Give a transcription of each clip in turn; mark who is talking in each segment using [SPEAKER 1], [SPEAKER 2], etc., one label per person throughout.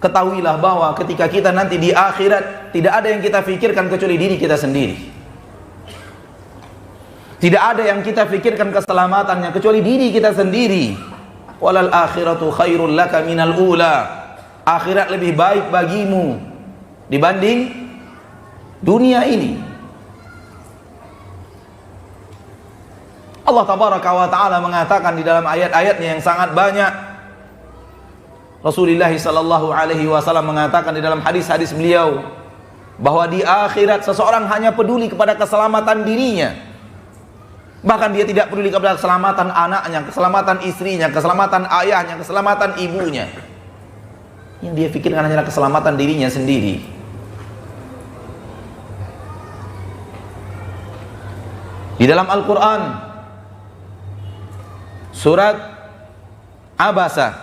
[SPEAKER 1] ketahuilah bahwa ketika kita nanti di akhirat, tidak ada yang kita pikirkan kecuali diri kita sendiri. Tidak ada yang kita pikirkan keselamatannya kecuali diri kita sendiri. Walal akhiratu khairul laka minal ula. Akhirat lebih baik bagimu dibanding dunia ini. Allah tabaraka wa ta'ala mengatakan di dalam ayat-ayatnya yang sangat banyak. Rasulullah sallallahu alaihi wasallam mengatakan di dalam hadis-hadis beliau bahwa di akhirat seseorang hanya peduli kepada keselamatan dirinya. Bahkan dia tidak peduli kepada keselamatan anaknya, keselamatan istrinya, keselamatan ayahnya, keselamatan ibunya. Yang dia pikirkan hanyalah keselamatan dirinya sendiri. Di dalam Al-Quran surat Abasa,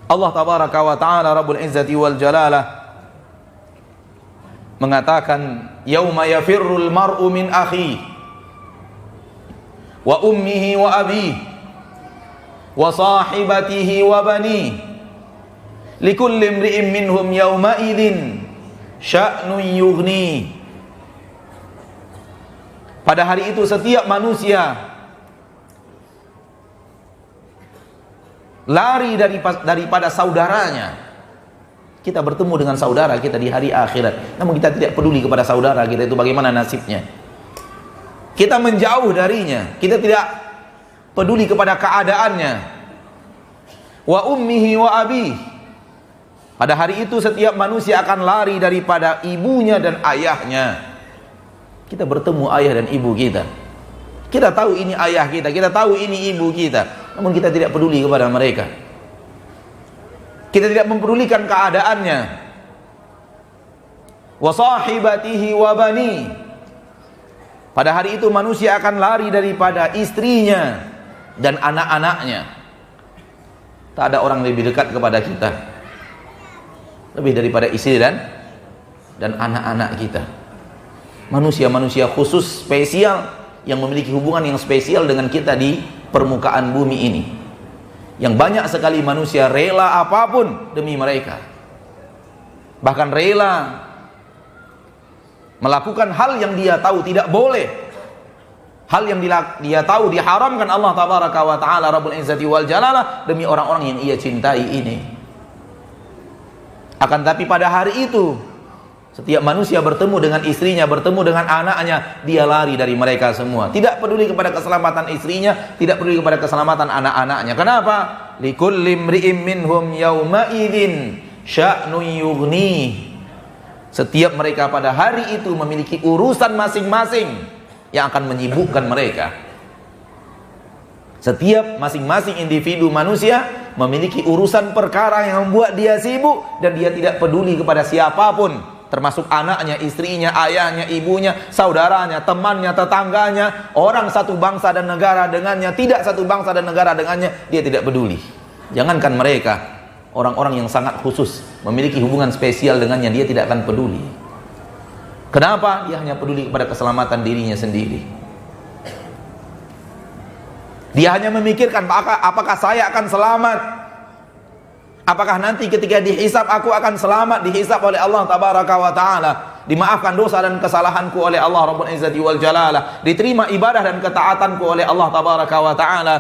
[SPEAKER 1] Allah tabaraka wa ta'ala Rabbul Izzati wal Jalalah mengatakan, yauma yafirrul mar'u min akhi wa ummihi wa abihi wa sahibatihi wa bani likulli imri'in minhum yawma idzin sya'nun yughni. Pada hari itu setiap manusia lari daripada saudaranya. Kita bertemu dengan saudara kita di hari akhirat, namun kita tidak peduli kepada saudara kita itu bagaimana nasibnya. Kita menjauh darinya, kita tidak peduli kepada keadaannya. Wa ummihi wa abi. Pada hari itu setiap manusia akan lari daripada ibunya dan ayahnya. Kita bertemu ayah dan ibu kita. Kita tahu ini ayah kita, kita tahu ini ibu kita, namun kita tidak peduli kepada mereka. Kita tidak mempedulikan keadaannya. Wa sahibatihi wa bani. Pada hari itu manusia akan lari daripada istrinya dan anak-anaknya. Tak ada orang lebih dekat kepada kita lebih daripada istri dan anak-anak kita. Manusia-manusia khusus spesial yang memiliki hubungan yang spesial dengan kita di permukaan bumi ini. Yang banyak sekali manusia rela apapun demi mereka. Bahkan rela melakukan hal yang dia tahu tidak boleh, hal yang dia tahu diharamkan Allah tabaraka wa ta'ala Rabbul Izzati wal Jalalah demi orang-orang yang ia cintai ini. Akan tapi pada hari itu setiap manusia bertemu dengan istrinya, bertemu dengan anaknya, dia lari dari mereka semua. Tidak peduli kepada keselamatan istrinya, tidak peduli kepada keselamatan anak-anaknya. Kenapa? Likulli imri'in minhum yawma idzin sya'nun yughni. Setiap mereka pada hari itu memiliki urusan masing-masing yang akan menyibukkan mereka. Setiap masing-masing individu manusia memiliki urusan perkara yang membuat dia sibuk dan dia tidak peduli kepada siapapun, termasuk anaknya, istrinya, ayahnya, ibunya, saudaranya, temannya, tetangganya, orang satu bangsa dan negara dengannya, tidak satu bangsa dan negara dengannya, dia tidak peduli. Jangankan mereka, orang-orang yang sangat khusus memiliki hubungan spesial dengannya, dia tidak akan peduli. Kenapa? Dia hanya peduli kepada keselamatan dirinya sendiri. Dia hanya memikirkan apakah saya akan selamat, apakah nanti ketika dihisab aku akan selamat, dihisab oleh Allah tabaraka wa ta'ala, dimaafkan dosa dan kesalahanku oleh Allah Rabbul Izzati wal Jalalah, diterima ibadah dan ketaatanku oleh Allah tabaraka wa ta'ala.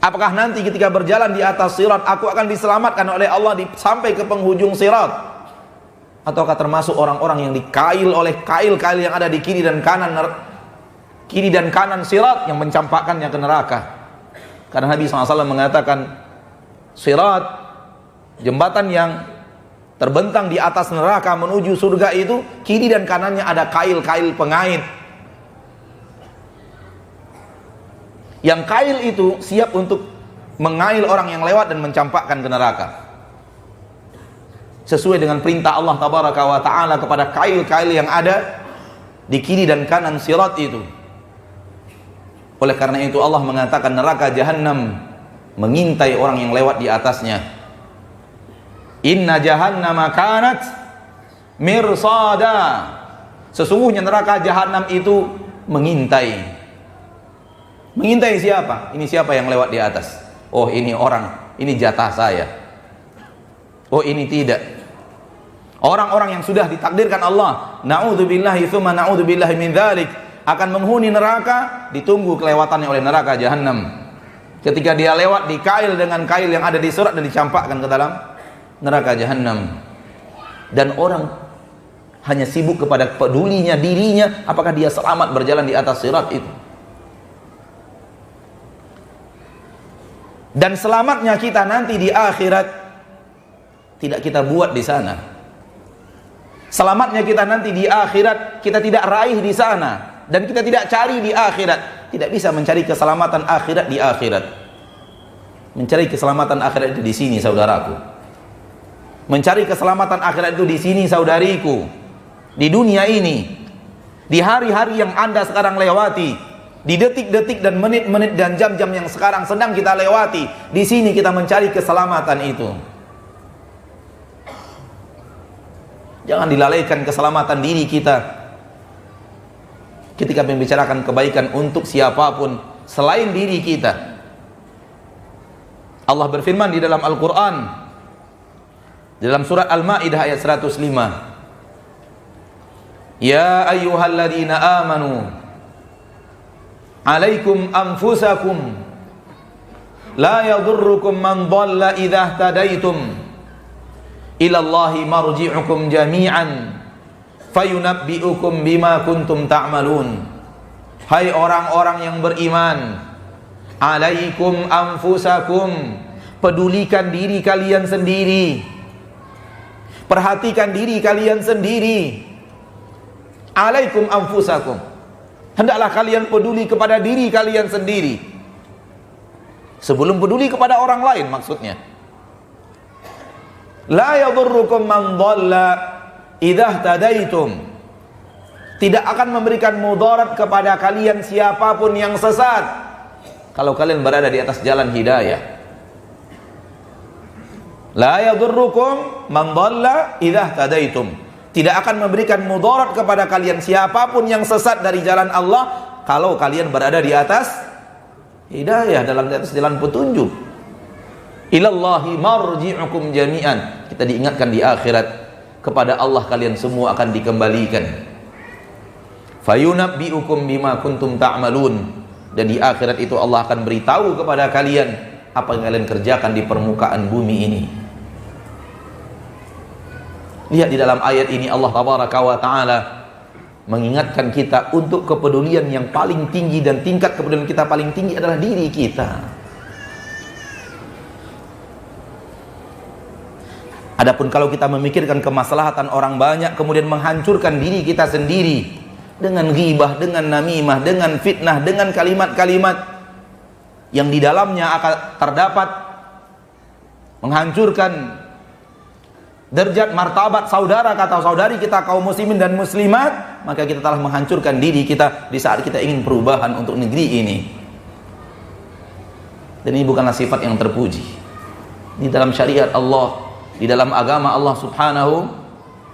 [SPEAKER 1] Apakah nanti ketika berjalan di atas sirat aku akan diselamatkan oleh Allah sampai ke penghujung sirat, ataukah termasuk orang-orang yang dikail oleh kail-kail yang ada di kiri dan kanan sirat yang mencampakkannya ke neraka. Karena Nabi SAW mengatakan sirat, jembatan yang terbentang di atas neraka menuju surga itu, kiri dan kanannya ada kail-kail pengait. Yang kail itu siap untuk mengail orang yang lewat dan mencampakkan ke neraka. Sesuai dengan perintah Allah tabaraka wa ta'ala kepada kail-kail yang ada di kiri dan kanan sirat itu. Oleh karena itu Allah mengatakan neraka Jahannam mengintai orang yang lewat di atasnya. Inna jahannama kanat mirsada. Sesungguhnya neraka Jahannam itu mengintai. Mengintai siapa? Ini siapa yang lewat di atas? Oh ini orang, ini jatah saya. Oh ini tidak. Orang-orang yang sudah ditakdirkan Allah, na'udzubillahi tsumma na'udzubillahi min dzalik, akan menghuni neraka, ditunggu kelewatannya oleh neraka jahanam. Ketika dia lewat, dikail dengan kail yang ada di surat dan dicampakkan ke dalam neraka jahanam. Dan orang hanya sibuk kepada pedulinya dirinya, apakah dia selamat berjalan di atas sirat itu. Dan selamatnya kita nanti di akhirat tidak kita buat di sana. Selamatnya kita nanti di akhirat kita tidak raih di sana, dan kita tidak cari di akhirat. Tidak bisa mencari keselamatan akhirat di akhirat. Mencari keselamatan akhirat itu di sini, saudaraku. Mencari keselamatan akhirat itu di sini, saudariku. Di dunia ini, di hari-hari yang Anda sekarang lewati, di detik-detik dan menit-menit dan jam-jam yang sekarang sedang kita lewati, di sini kita mencari keselamatan itu. Jangan dilalaikan keselamatan diri kita ketika membicarakan kebaikan untuk siapapun selain diri kita. Allah berfirman di dalam Al-Quran, dalam surat Al-Ma'idah ayat 105, Ya ayyuhalladzina amanu alaikum anfusakum la yadurrukum man dhalla idha ihtadaitum ilallahi marji'ukum jami'an fayunabbi'ukum bima kuntum ta'malun. Hai orang-orang yang beriman, alaikum anfusakum, pedulikan diri kalian sendiri, perhatikan diri kalian sendiri. Alaikum anfusakum, hendaklah kalian peduli kepada diri kalian sendiri sebelum peduli kepada orang lain, maksudnya. La yadurrukum man dhalla idza ihtadaitum, tidak akan memberikan mudarat kepada kalian siapapun yang sesat kalau kalian berada di atas jalan hidayah. La yadurrukum man dhalla idza ihtadaitum, tidak akan memberikan mudarat kepada kalian siapapun yang sesat dari jalan Allah kalau kalian berada di atas hidayah, dalam di atas jalan petunjuk. Ilallahi marji'ukum jami'an, kita diingatkan di akhirat, kepada Allah kalian semua akan dikembalikan. Fayunabbi'ukum bima kuntum ta'malun, dan di akhirat itu Allah akan beritahu kepada kalian apa yang kalian kerjakan di permukaan bumi ini. Lihat di dalam ayat ini Allah tabaraka wa ta'ala mengingatkan kita untuk kepedulian yang paling tinggi, dan tingkat kepedulian kita paling tinggi adalah diri kita. Adapun kalau kita memikirkan kemaslahatan orang banyak kemudian menghancurkan diri kita sendiri dengan ghibah, dengan namimah, dengan fitnah, dengan kalimat-kalimat yang di dalamnya akan terdapat menghancurkan derajat martabat saudara atau saudari kita kaum muslimin dan muslimat, maka kita telah menghancurkan diri kita di saat kita ingin perubahan untuk negeri ini. Dan ini bukanlah sifat yang terpuji di dalam syariat Allah, di dalam agama Allah subhanahu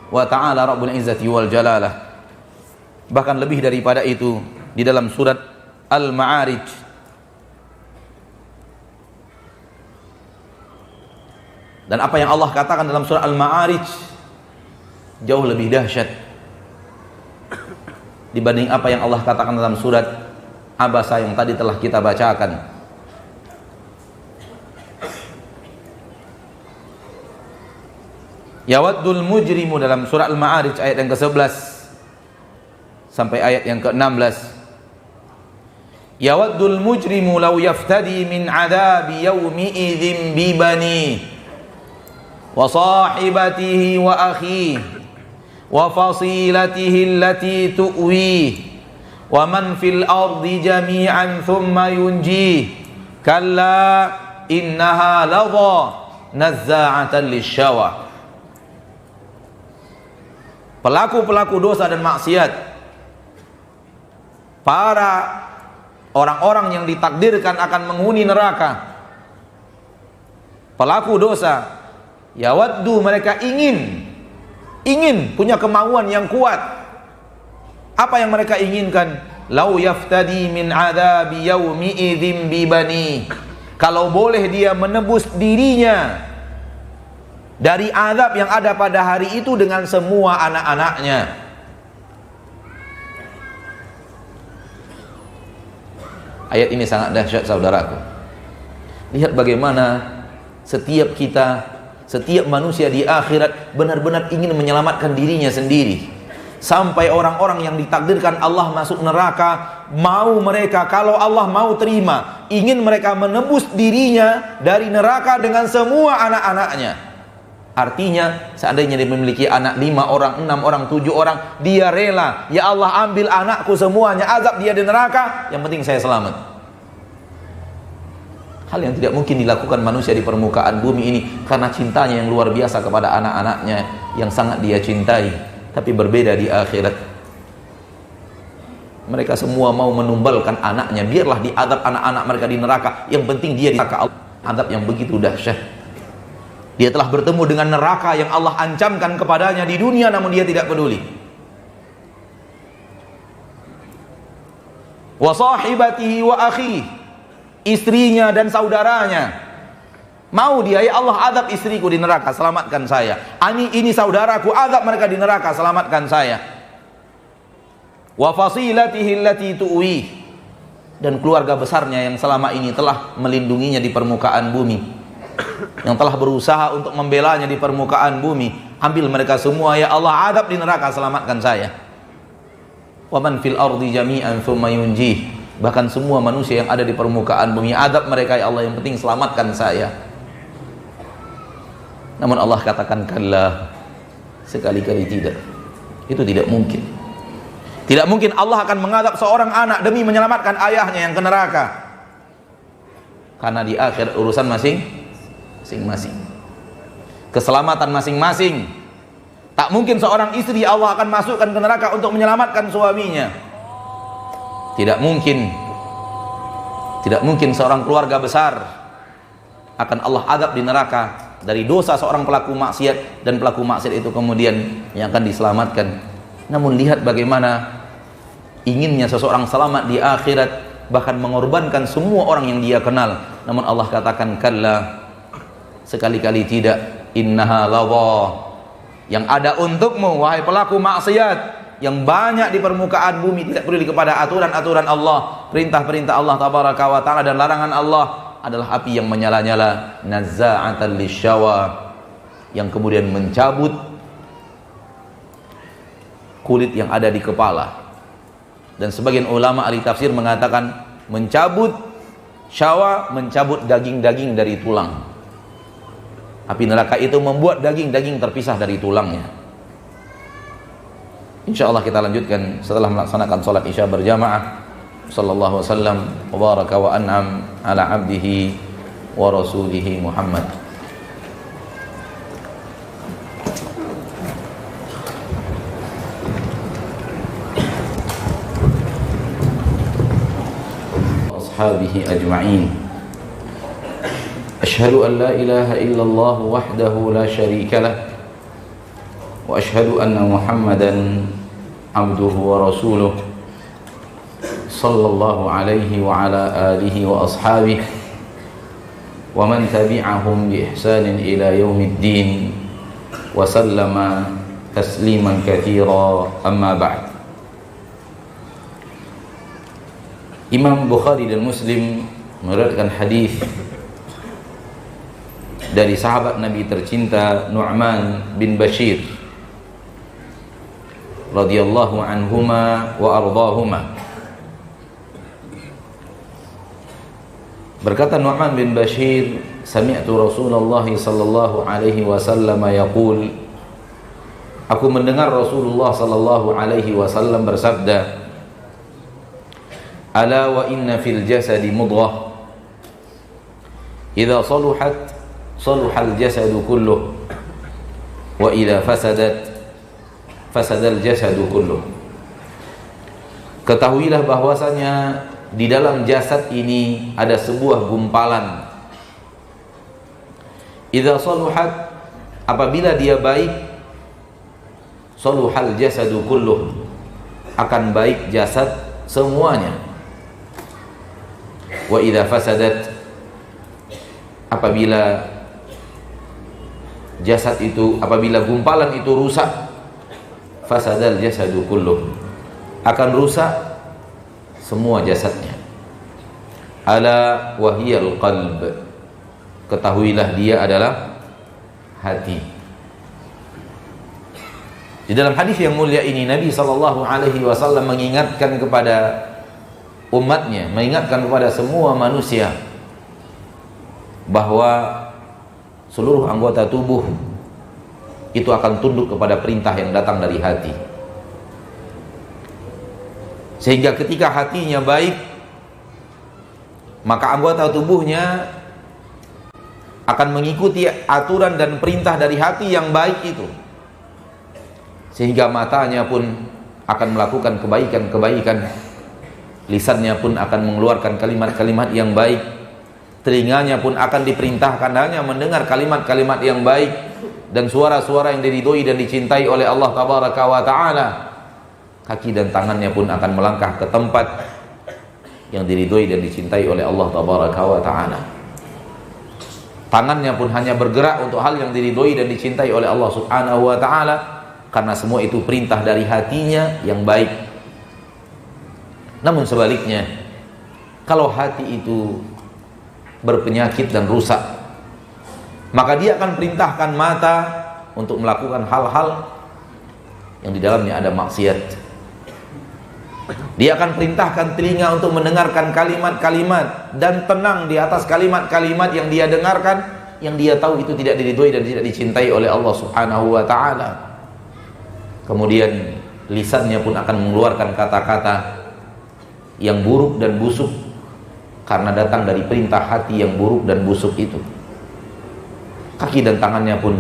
[SPEAKER 1] wa ta'ala Rabbul Izzati wal Jalalah. Bahkan lebih daripada itu, di dalam surat Al-Ma'arij dan apa yang Allah katakan dalam surah Al-Ma'arij jauh lebih dahsyat dibanding apa yang Allah katakan dalam surat Abasa yang tadi telah kita bacakan. Yawaddul mujrimu dalam surah Al-Ma'arij ayat yang ke-11 sampai ayat yang ke-16. Yawaddul mujrimu law yaftadi min adabi yawmi idzin bibani wa sahibatihi wa akhihi wa fasilatihi allati tu'wi wa man fil ardi jami'an thumma yunji kalla innaha ladha nazza'atan lisyawa. Pelaku-pelaku dosa dan maksiat, para orang-orang yang ditakdirkan akan menghuni neraka, pelaku dosa, yawaddu, mereka ingin punya kemauan yang kuat. Apa yang mereka inginkan? Lau yaftadi min adabi yaumi idzin bibani, kalau boleh dia menebus dirinya dari azab yang ada pada hari itu dengan semua anak-anaknya. Ayat ini sangat dahsyat saudaraku. Lihat bagaimana setiap kita, setiap manusia di akhirat benar-benar ingin menyelamatkan dirinya sendiri. Sampai orang-orang yang ditakdirkan Allah masuk neraka, mau mereka, kalau Allah mau terima, ingin mereka menebus dirinya dari neraka dengan semua anak-anaknya. Artinya seandainya dia memiliki anak 5 orang, 6 orang, 7 orang, dia rela, ya Allah ambil anakku semuanya, azab dia di neraka, yang penting saya selamat. Hal yang tidak mungkin dilakukan manusia di permukaan bumi ini, karena cintanya yang luar biasa kepada anak-anaknya yang sangat dia cintai. Tapi berbeda di akhirat, mereka semua mau menumbalkan anaknya, biarlah diazab anak-anak mereka di neraka, yang penting dia di neraka. Azab yang begitu dahsyat. Dia telah bertemu dengan neraka yang Allah ancamkan kepadanya di dunia, namun dia tidak peduli. Wa sahibatihi wa akhihi, istrinya dan saudaranya. Mau dia, ya Allah azab istriku di neraka, selamatkan saya. Ini saudaraku, azab mereka di neraka, selamatkan saya. Wa fasilatihi allati tu'wi, dan keluarga besarnya yang selama ini telah melindunginya di permukaan bumi, yang telah berusaha untuk membelanya di permukaan bumi, ambil mereka semua, ya Allah azab di neraka, selamatkan saya. Wa man fil ardi jami'an tsumma yunjih, bahkan semua manusia yang ada di permukaan bumi, azab mereka, ya Allah yang penting selamatkan saya. Namun Allah katakan kalla, sekali-kali tidak. Itu tidak mungkin. Tidak mungkin Allah akan mengazab seorang anak demi menyelamatkan ayahnya yang ke neraka. Karena di akhir urusan masing-masing, keselamatan masing-masing. Tak mungkin seorang istri Allah akan masukkan ke neraka untuk menyelamatkan suaminya. Tidak mungkin. Tidak mungkin seorang keluarga besar akan Allah azab di neraka dari dosa seorang pelaku maksiat, dan pelaku maksiat itu kemudian yang akan diselamatkan. Namun lihat bagaimana inginnya seseorang selamat di akhirat, bahkan mengorbankan semua orang yang dia kenal. Namun Allah katakan kalla, sekali-kali tidak. Innaha lawwa, yang ada untukmu wahai pelaku maksiat yang banyak di permukaan bumi, tidak peduli kepada aturan-aturan Allah, perintah-perintah Allah tabaraka wa ta'ala dan larangan Allah, adalah api yang menyala-nyala, nazza'atan lisyawa, yang kemudian mencabut kulit yang ada di kepala. Dan sebagian ulama ahli tafsir mengatakan mencabut syawa, mencabut daging-daging dari tulang. Api neraka itu membuat daging-daging terpisah dari tulangnya. Insyaallah kita lanjutkan setelah melaksanakan salat Isya berjamaah. Sallallahu wasallam wa baraka wa an'am ala abdihi wa rasulihi Muhammad. Ashabihi ajma'in. Ashhadu an la ilaha illallah wahdahu la syarika lah, wa ashhadu anna Muhammadan abduhu wa rasuluh sallallahu alaihi wa ala alihi wa ashabihi wa man tabi'ahum bi ihsanin ila yaumiddin wa sallama tasliman katsira, amma ba'd. Imam Bukhari dan Muslim meriwayatkan hadis dari sahabat Nabi tercinta Nu'man bin Bashir radhiyallahu anhuma wa ardahuma. Berkata Nu'man bin Bashir, sami'tu Rasulullah sallallahu alaihi wasallam yaqul, aku mendengar Rasulullah sallallahu alaihi wasallam bersabda, ala wa inna fil jasadi mudghah, idza saluhat saluhal jasadu kulluh, wa idza fasadat fasadal jasadu kulluh. Ketahuilah bahwasanya di dalam jasad ini ada sebuah gumpalan. Idza saluhat, apabila dia baik, saluhal jasadu kulluh, akan baik jasad semuanya. Wa idza fasadat apabila jasad itu, apabila gumpalan itu rusak, fasadal jasadu kulluh, akan rusak semua jasadnya. Ala wahiyal qalb, ketahuilah dia adalah hati. Di dalam hadis yang mulia ini Nabi SAW mengingatkan kepada umatnya, mengingatkan kepada semua manusia bahwa seluruh anggota tubuh itu akan tunduk kepada perintah yang datang dari hati. Sehingga ketika hatinya baik, maka anggota tubuhnya akan mengikuti aturan dan perintah dari hati yang baik itu. Sehingga matanya pun akan melakukan kebaikan-kebaikan, lisannya pun akan mengeluarkan kalimat-kalimat yang baik, telinganya pun akan diperintahkan hanya mendengar kalimat-kalimat yang baik dan suara-suara yang diridhoi dan dicintai oleh Allah Tabaraka wa Ta'ala. Kaki dan tangannya pun akan melangkah ke tempat yang diridhoi dan dicintai oleh Allah Tabaraka wa Ta'ala. Tangannya pun hanya bergerak untuk hal yang diridhoi dan dicintai oleh Allah Subhanahu wa Ta'ala, karena semua itu perintah dari hatinya yang baik. Namun sebaliknya, kalau hati itu berpenyakit dan rusak, maka dia akan perintahkan mata untuk melakukan hal-hal yang di dalamnya ada maksiat. Dia akan perintahkan telinga untuk mendengarkan kalimat-kalimat dan tenang di atas kalimat-kalimat yang dia dengarkan, yang dia tahu itu tidak diridhoi dan tidak dicintai oleh Allah Subhanahu wa Ta'ala. Kemudian lisannya pun akan mengeluarkan kata-kata yang buruk dan busuk karena datang dari perintah hati yang buruk dan busuk itu. Kaki dan tangannya pun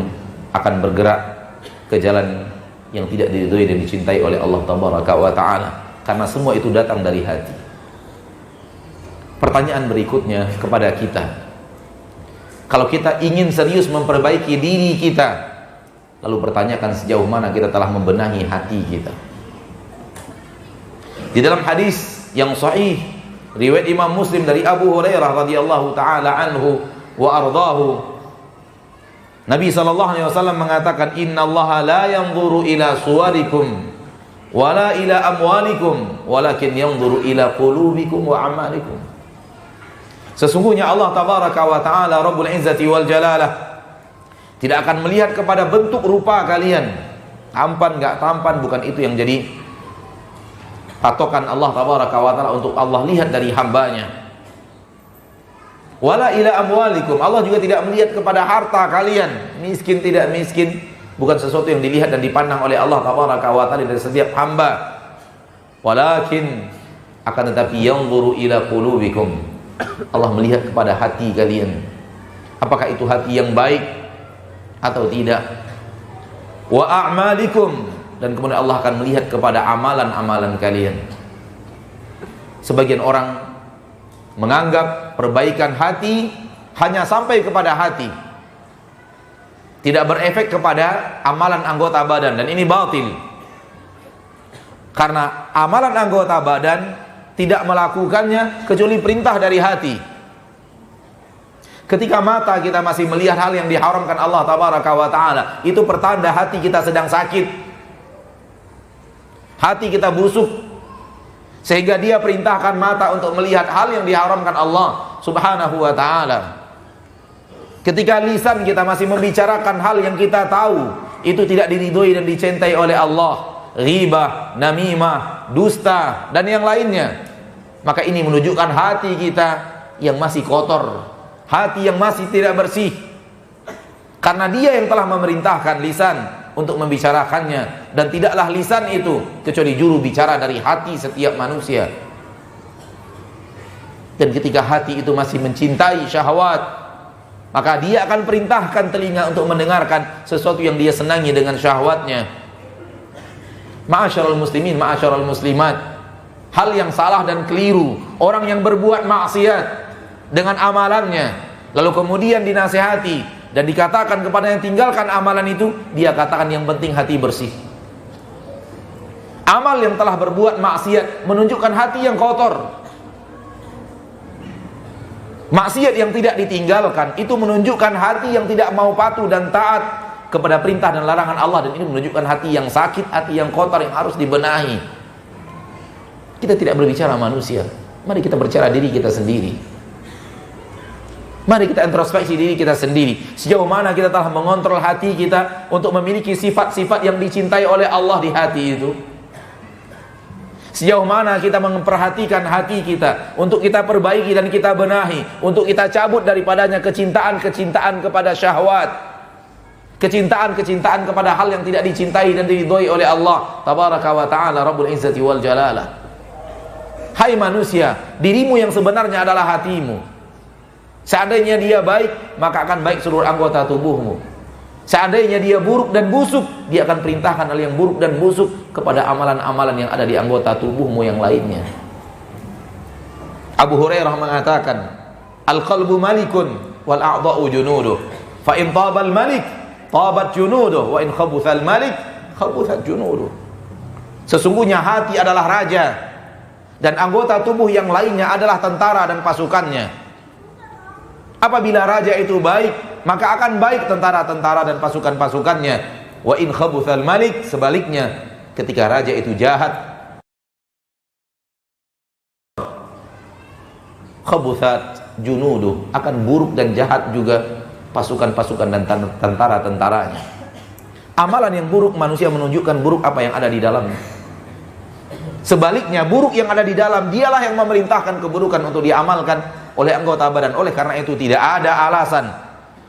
[SPEAKER 1] akan bergerak ke jalan yang tidak diridhoi dan dicintai oleh Allah Tabaraka wa Ta'ala, karena semua itu datang dari hati. Pertanyaan berikutnya kepada kita, kalau kita ingin serius memperbaiki diri kita, lalu pertanyakan sejauh mana kita telah membenahi hati kita. Di dalam hadis yang sahih riwayat Imam Muslim dari Abu Hurairah radhiyallahu taala anhu wa ardahu, Nabi SAW mengatakan, innallaha la yanzuru ila suwarikum wala ila amwalikum walakin yanzuru ila qulubikum wa amalikum. Sesungguhnya Allah Tabaraka wa Ta'ala Rabbul Izzati wal Jalalah tidak akan melihat kepada bentuk rupa kalian, tampan gak tampan, bukan itu yang jadi patokan Allah Tabaraka wa Ta'ala untuk Allah lihat dari hambanya. Wala ila amwalikum, Allah juga tidak melihat kepada harta kalian, miskin tidak miskin, bukan sesuatu yang dilihat dan dipandang oleh Allah Tabaraka wa Ta'ala dari setiap hamba. Walakin, akan tetapi yanzuru ila qulubikum, Allah melihat kepada hati kalian, apakah itu hati yang baik atau tidak. Wa a'malikum, dan kemudian Allah akan melihat kepada amalan-amalan kalian. Sebagian orang menganggap perbaikan hati hanya sampai kepada hati, tidak berefek kepada amalan anggota badan, dan ini batil. Karena amalan anggota badan tidak melakukannya kecuali perintah dari hati. Ketika mata kita masih melihat hal yang diharamkan Allah Tabaraka wa Ta'ala, itu pertanda hati kita sedang sakit, hati kita busuk, sehingga dia perintahkan mata untuk melihat hal yang diharamkan Allah Subhanahu wa Ta'ala. Ketika lisan kita masih membicarakan hal yang kita tahu itu tidak diridhoi dan dicintai oleh Allah, ghibah, namimah, dusta, dan yang lainnya, maka ini menunjukkan hati kita yang masih kotor, hati yang masih tidak bersih, karena dia yang telah memerintahkan lisan untuk membicarakannya, dan tidaklah lisan itu kecuali juru bicara dari hati setiap manusia. Dan ketika hati itu masih mencintai syahwat, maka dia akan perintahkan telinga untuk mendengarkan sesuatu yang dia senangi dengan syahwatnya. Ma'asyiral muslimin, ma'asyiral muslimat, hal yang salah dan keliru orang yang berbuat maksiat dengan amalannya, lalu kemudian dinasihati dan dikatakan kepada yang tinggalkan amalan itu, dia katakan yang penting hati bersih. Amal yang telah berbuat maksiat menunjukkan hati yang kotor. Maksiat yang tidak ditinggalkan itu menunjukkan hati yang tidak mau patuh dan taat kepada perintah dan larangan Allah, dan ini menunjukkan hati yang sakit, hati yang kotor yang harus dibenahi. Kita tidak berbicara manusia, mari kita berbicara diri kita sendiri. Mari kita introspeksi diri kita sendiri. Sejauh mana kita telah mengontrol hati kita untuk memiliki sifat-sifat yang dicintai oleh Allah di hati itu? Sejauh mana kita memperhatikan hati kita untuk kita perbaiki dan kita benahi, untuk kita cabut daripadanya kecintaan-kecintaan kepada syahwat, kecintaan-kecintaan kepada hal yang tidak dicintai dan diridhoi oleh Allah tabaraka wa ta'ala Rabbul Izzati wal Jalalah. Hai manusia, dirimu yang sebenarnya adalah hatimu. Seandainya dia baik, maka akan baik seluruh anggota tubuhmu. Seandainya dia buruk dan busuk, dia akan perintahkan hal yang buruk dan busuk kepada amalan-amalan yang ada di anggota tubuhmu yang lainnya. Abu Hurairah mengatakan, al-qalbu malikun wal a'dha'u junuduh, fa in tabal malik tabat junuduh, wa in khabuthal malik khabuthat junuduh. Sesungguhnya hati adalah raja, dan anggota tubuh yang lainnya adalah tentara dan pasukannya. Apabila raja itu baik, maka akan baik tentara-tentara dan pasukan-pasukannya. Wa in khabuthal malik, sebaliknya, ketika raja itu jahat, khabuthat junuduh, akan buruk dan jahat juga pasukan-pasukan dan tentara-tentaranya. Amalan yang buruk, manusia menunjukkan buruk apa yang ada di dalamnya. Sebaliknya, buruk yang ada di dalam, dialah yang memerintahkan keburukan untuk diamalkan oleh anggota badan. Oleh karena itu tidak ada alasan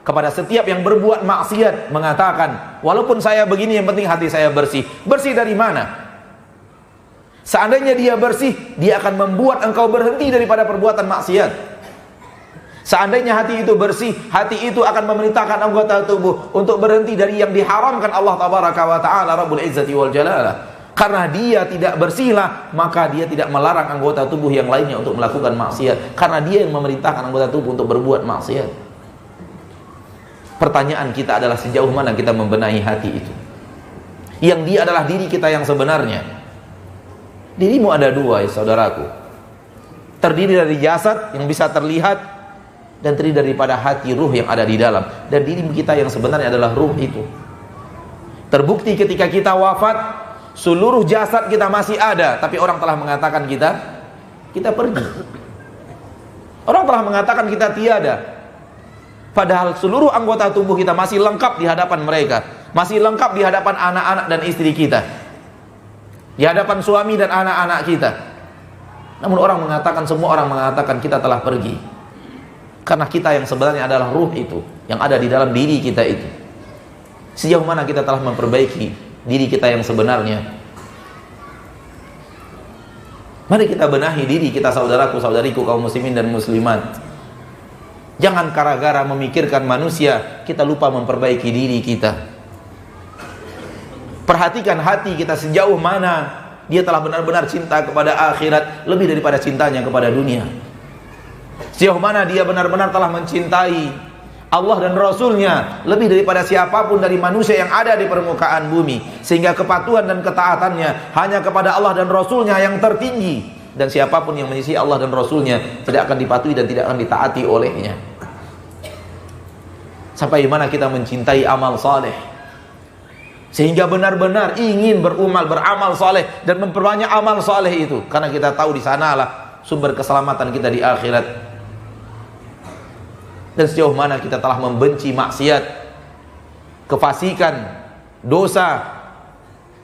[SPEAKER 1] kepada setiap yang berbuat maksiat mengatakan, walaupun saya begini yang penting hati saya bersih. Bersih dari mana? Seandainya dia bersih, dia akan membuat engkau berhenti daripada perbuatan maksiat. Seandainya hati itu bersih, hati itu akan memerintahkan anggota tubuh untuk berhenti dari yang diharamkan Allah tabaraka wa ta'ala Rabbul Izzati wal Jalalah. Karena dia tidak bersihlah, maka dia tidak melarang anggota tubuh yang lainnya untuk melakukan maksiat. Karena dia yang memerintahkan anggota tubuh untuk berbuat maksiat. Pertanyaan kita adalah sejauh mana kita membenahi hati itu, yang dia adalah diri kita yang sebenarnya. Dirimu ada dua ya saudaraku, terdiri dari jasad yang bisa terlihat, dan terdiri daripada hati, ruh yang ada di dalam. Dan diri kita yang sebenarnya adalah ruh itu. Terbukti ketika kita wafat, seluruh jasad kita masih ada, tapi orang telah mengatakan kita pergi. Orang telah mengatakan kita tiada. Padahal seluruh anggota tubuh kita masih lengkap di hadapan mereka, masih lengkap di hadapan anak-anak dan istri kita, di hadapan suami dan anak-anak kita. Namun semua orang mengatakan kita telah pergi. Karena kita yang sebenarnya adalah ruh itu, yang ada di dalam diri kita itu. Sejauh mana kita telah memperbaiki diri kita yang sebenarnya? Mari kita benahi diri kita, saudaraku, saudariku, kaum muslimin dan muslimat. Jangan gara-gara memikirkan manusia, kita lupa memperbaiki diri kita. Perhatikan hati kita sejauh mana dia telah benar-benar cinta kepada akhirat lebih daripada cintanya kepada dunia. Sejauh mana dia benar-benar telah mencintai Allah dan Rasulnya lebih daripada siapapun dari manusia yang ada di permukaan bumi, sehingga kepatuhan dan ketaatannya hanya kepada Allah dan Rasulnya yang tertinggi, dan siapapun yang menyisihi Allah dan Rasulnya tidak akan dipatuhi dan tidak akan ditaati olehnya. Sampai mana kita mencintai amal saleh, sehingga benar-benar ingin beramal saleh dan memperbanyak amal saleh itu, karena kita tahu di sanalah sumber keselamatan kita di akhirat. Dan sejauh mana kita telah membenci maksiat, kefasikan, dosa,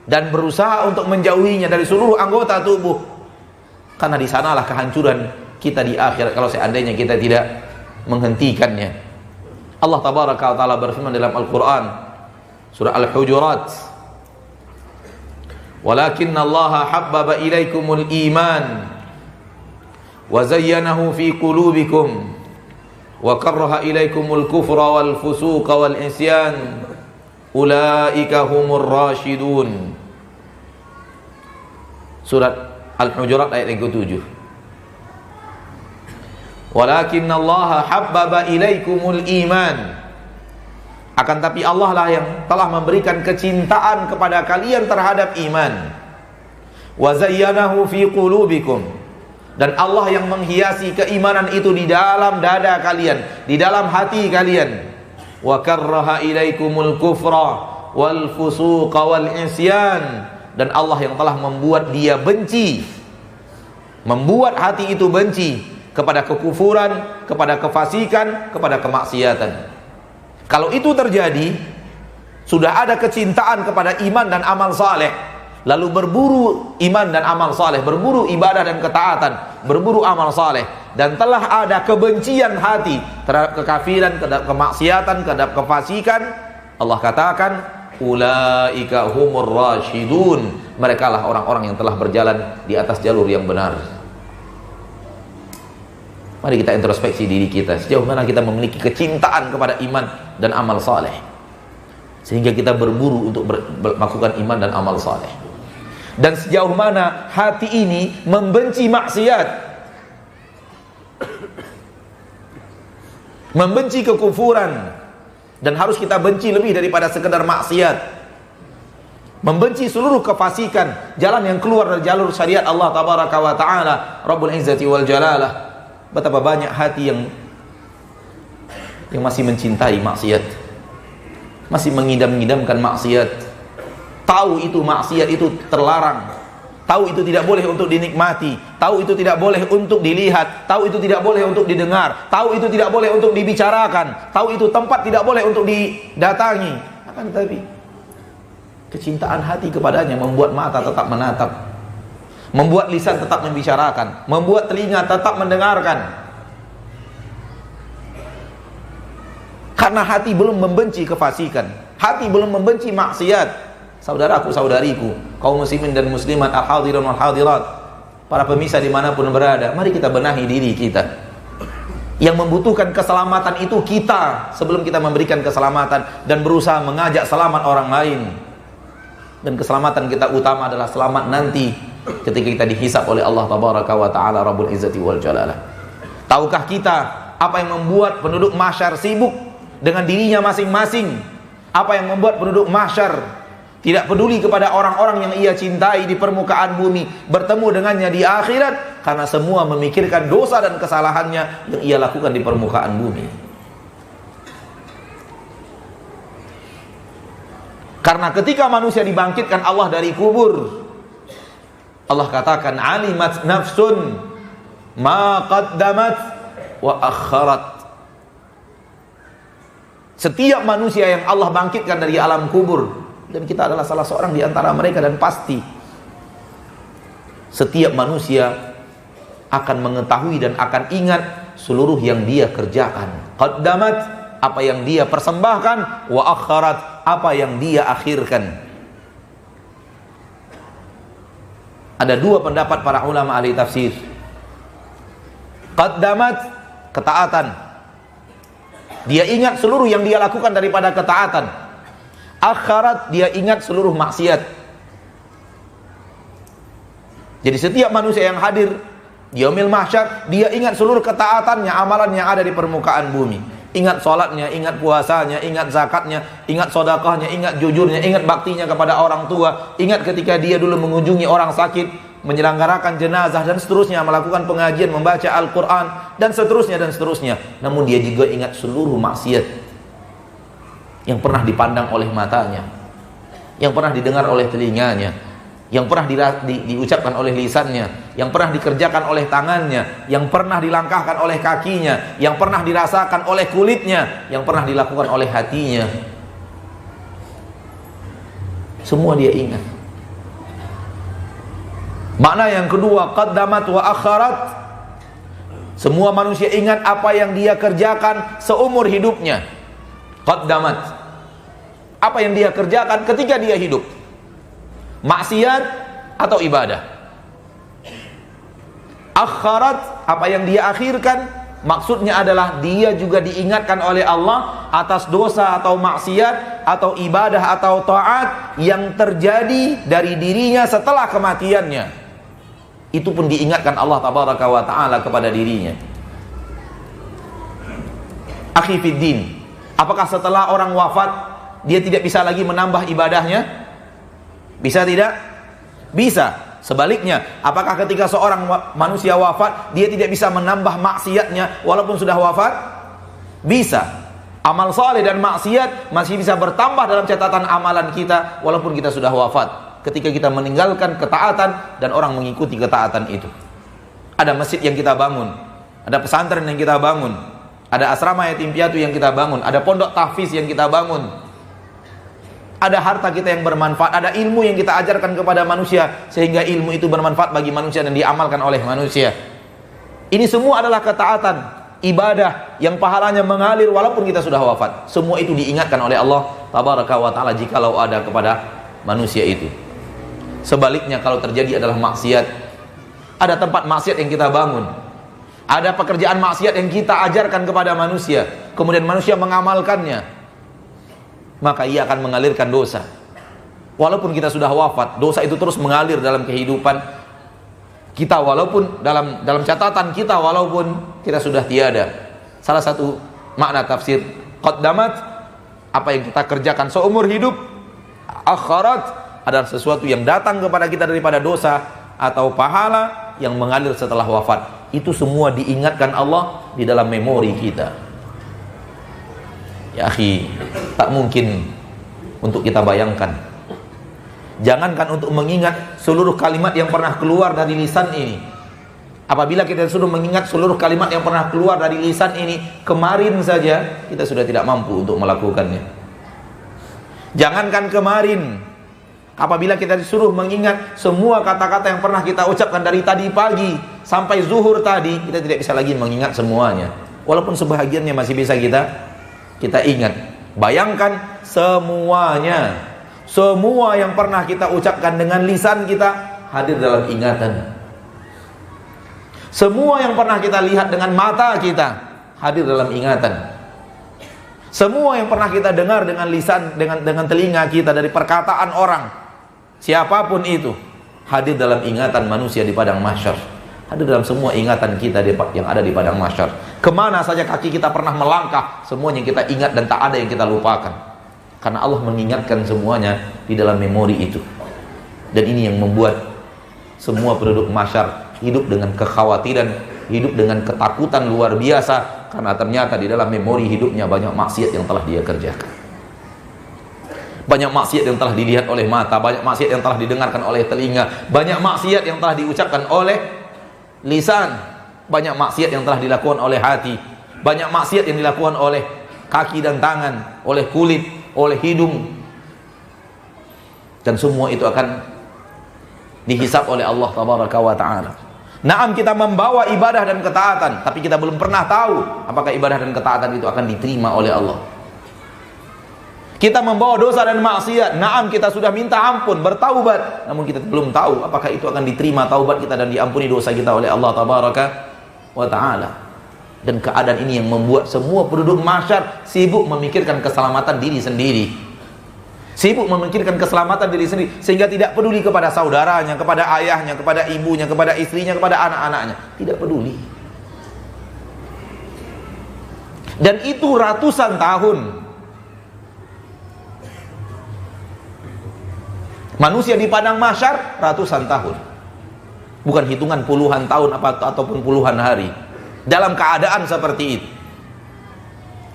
[SPEAKER 1] dan berusaha untuk menjauhinya dari seluruh anggota tubuh, karena di sanalah kehancuran kita di akhirat kalau seandainya kita tidak menghentikannya. Allah tabaraka wa ta'ala berfirman dalam Al-Quran surah Al-Hujurat, walakinna allaha habbaba ilaikumul iman wa zayyanahu fi qulubikum wa karraha ilaikumul kufra wal fusuqa wal isyan ulaika humur rasyidun. Surat Al-Hujurat ayat yang ke-7. Walakinallaha habbaba ilaikumul iman, akan tapi Allah lah yang telah memberikan kecintaan kepada kalian terhadap iman. Wa zayyanahu fi qulubikum, Dan Allah yang menghiasi keimanan itu di dalam dada kalian, di dalam hati kalian. Wa karraha ilaikumul kufra wal fusuqa wal isyan. Dan Allah yang telah membuat dia benci, membuat hati itu benci kepada kekufuran, kepada kefasikan, kepada kemaksiatan. Kalau itu terjadi, sudah ada kecintaan kepada iman dan amal saleh, lalu berburu iman dan amal saleh, berburu ibadah dan ketaatan, berburu amal saleh, dan telah ada kebencian hati terhadap kekafiran, terhadap kemaksiatan, terhadap kefasikan, Allah katakan ulaika humur rasyidun, mereka lah orang-orang yang telah berjalan di atas jalur yang benar. Mari kita introspeksi diri kita, sejauh mana kita memiliki kecintaan kepada iman dan amal saleh, sehingga kita berburu untuk melakukan iman dan amal saleh. Dan sejauh mana hati ini membenci maksiat, membenci kekufuran, dan harus kita benci lebih daripada sekedar maksiat, membenci seluruh kefasikan, jalan yang keluar dari jalur syariat Allah tabaraka wa ta'ala Rabbul Izzati wal Jalalah. Betapa banyak hati yang masih mencintai maksiat, masih mengidam-idamkan maksiat, tahu itu maksiat itu terlarang, tahu itu tidak boleh untuk dinikmati, tahu itu tidak boleh untuk dilihat, tahu itu tidak boleh untuk didengar, tahu itu tidak boleh untuk dibicarakan, tahu itu tempat tidak boleh untuk didatangi. Akan tetapi kecintaan hati kepadanya membuat mata tetap menatap, membuat lisan tetap membicarakan, membuat telinga tetap mendengarkan. Karena hati belum membenci kefasikan, hati belum membenci maksiat. Saudaraku, saudariku, kaum muslimin dan muslimat, al-hadirin wal hadirat, para pemirsa dimanapun berada, mari kita benahi diri kita. Yang membutuhkan keselamatan itu kita, sebelum kita memberikan keselamatan dan berusaha mengajak selamat orang lain. Dan keselamatan kita utama adalah selamat nanti ketika kita dihisab oleh Allah tabaraka wa ta'ala Rabbul Izzati wal Jalalah. Tahukah kita apa yang membuat penduduk mahsyar sibuk dengan dirinya masing-masing? Apa yang membuat penduduk mahsyar tidak peduli kepada orang-orang yang ia cintai di permukaan bumi, bertemu dengannya di akhirat? Karena semua memikirkan dosa dan kesalahannya yang ia lakukan di permukaan bumi. Karena ketika manusia dibangkitkan Allah dari kubur, Allah katakan alimat nafsun ma qaddamat wa akharat. Setiap manusia yang Allah bangkitkan dari alam kubur, dan kita adalah salah seorang di antara mereka, dan pasti setiap manusia akan mengetahui dan akan ingat seluruh yang dia kerjakan. Qaddamat, apa yang dia persembahkan, wa akharat, apa yang dia akhirkan. Ada dua pendapat para ulama ahli tafsir. Qaddamat, ketaatan, dia ingat seluruh yang dia lakukan daripada ketaatan. Akharat, dia ingat seluruh maksiat. Jadi setiap manusia yang hadir di yaumil mahsyar, dia ingat seluruh ketaatannya, amalan yang ada di permukaan bumi. Ingat sholatnya, ingat puasanya, ingat zakatnya, ingat sedekahnya, ingat jujurnya, ingat baktinya kepada orang tua, ingat ketika dia dulu mengunjungi orang sakit, menyelenggarakan jenazah, dan seterusnya, melakukan pengajian, membaca Al-Quran, dan seterusnya dan seterusnya. Namun dia juga ingat seluruh maksiat yang pernah dipandang oleh matanya, yang pernah didengar oleh telinganya, yang pernah diucapkan oleh lisannya, yang pernah dikerjakan oleh tangannya, yang pernah dilangkahkan oleh kakinya, yang pernah dirasakan oleh kulitnya, yang pernah dilakukan oleh hatinya. Semua dia ingat. Makna yang kedua, qaddamat wa akharat, semua manusia ingat apa yang dia kerjakan seumur hidupnya. Qaddamat, apa yang dia kerjakan ketika dia hidup, maksiat atau ibadah. Akharat, apa yang dia akhirkan, maksudnya adalah dia juga diingatkan oleh Allah atas dosa atau maksiat atau ibadah atau taat yang terjadi dari dirinya setelah kematiannya. Itu pun diingatkan Allah tabaraka wa ta'ala kepada dirinya. Akhi fiddin, apakah setelah orang wafat dia tidak bisa lagi menambah ibadahnya? Bisa tidak? Bisa. Sebaliknya, apakah ketika seorang manusia wafat, dia tidak bisa menambah maksiatnya walaupun sudah wafat? Bisa. Amal saleh dan maksiat masih bisa bertambah dalam catatan amalan kita walaupun kita sudah wafat, ketika kita meninggalkan ketaatan dan orang mengikuti ketaatan itu. Ada masjid yang kita bangun, ada pesantren yang kita bangun, ada asrama yatim piatu yang kita bangun, ada pondok tahfiz yang kita bangun, ada harta kita yang bermanfaat, ada ilmu yang kita ajarkan kepada manusia sehingga ilmu itu bermanfaat bagi manusia dan diamalkan oleh manusia. Ini semua adalah ketaatan, ibadah yang pahalanya mengalir walaupun kita sudah wafat. Semua itu diingatkan oleh Allah tabaraka wa taala jikalau ada kepada manusia itu. Sebaliknya, kalau terjadi adalah maksiat, ada tempat maksiat yang kita bangun, ada pekerjaan maksiat yang kita ajarkan kepada manusia, kemudian manusia mengamalkannya, maka ia akan mengalirkan dosa. Walaupun kita sudah wafat, dosa itu terus mengalir dalam kehidupan kita, walaupun dalam catatan kita, walaupun kita sudah tiada. Salah satu makna tafsir qaddamat, apa yang kita kerjakan seumur hidup, akhirat adalah sesuatu yang datang kepada kita daripada dosa atau pahala yang mengalir setelah wafat. Itu semua diingatkan Allah di dalam memori kita. Ya akhi, tak mungkin untuk kita bayangkan. Jangankan untuk mengingat seluruh kalimat yang pernah keluar dari lisan ini. Apabila kita sudah mengingat seluruh kalimat yang pernah keluar dari lisan ini, kemarin saja kita sudah tidak mampu untuk melakukannya. Jangankan kemarin, apabila kita disuruh mengingat semua kata-kata yang pernah kita ucapkan dari tadi pagi sampai zuhur tadi, kita tidak bisa lagi mengingat semuanya. Walaupun sebahagiannya masih bisa kita ingat. Bayangkan semuanya, semua yang pernah kita ucapkan dengan lisan kita hadir dalam ingatan. Semua yang pernah kita lihat dengan mata kita hadir dalam ingatan. Semua yang pernah kita dengar dengan lisan, dengan telinga kita dari perkataan orang, siapapun itu, hadir dalam ingatan manusia di padang mahsyar. Hadir dalam semua ingatan kita yang ada di padang mahsyar. Kemana saja kaki kita pernah melangkah, semuanya kita ingat dan tak ada yang kita lupakan. Karena Allah mengingatkan semuanya di dalam memori itu. Dan ini yang membuat semua penduduk mahsyar hidup dengan kekhawatiran, hidup dengan ketakutan luar biasa, karena ternyata di dalam memori hidupnya banyak maksiat yang telah dia kerjakan. Banyak maksiat yang telah dilihat oleh mata, banyak maksiat yang telah didengarkan oleh telinga, banyak maksiat yang telah diucapkan oleh lisan, banyak maksiat yang telah dilakukan oleh hati, banyak maksiat yang dilakukan oleh kaki dan tangan, oleh kulit, oleh hidung, dan semua itu akan dihisab oleh Allah tabaraka wa ta'ala. Naam, kita membawa ibadah dan ketaatan, tapi kita belum pernah tahu apakah ibadah dan ketaatan itu akan diterima oleh Allah. Kita membawa dosa dan maksiat, naam, kita sudah minta ampun, bertaubat, namun kita belum tahu apakah itu akan diterima taubat kita dan diampuni dosa kita oleh Allah tabaraka wa ta'ala. Dan keadaan ini yang membuat semua penduduk mahsyar sibuk memikirkan keselamatan diri sendiri, sibuk memikirkan keselamatan diri sendiri, sehingga tidak peduli kepada saudaranya, kepada ayahnya, kepada ibunya, kepada istrinya, kepada anak-anaknya, tidak peduli. Dan itu ratusan tahun. Manusia di padang mahsyar ratusan tahun, bukan hitungan puluhan tahun ataupun puluhan hari. Dalam keadaan seperti itu,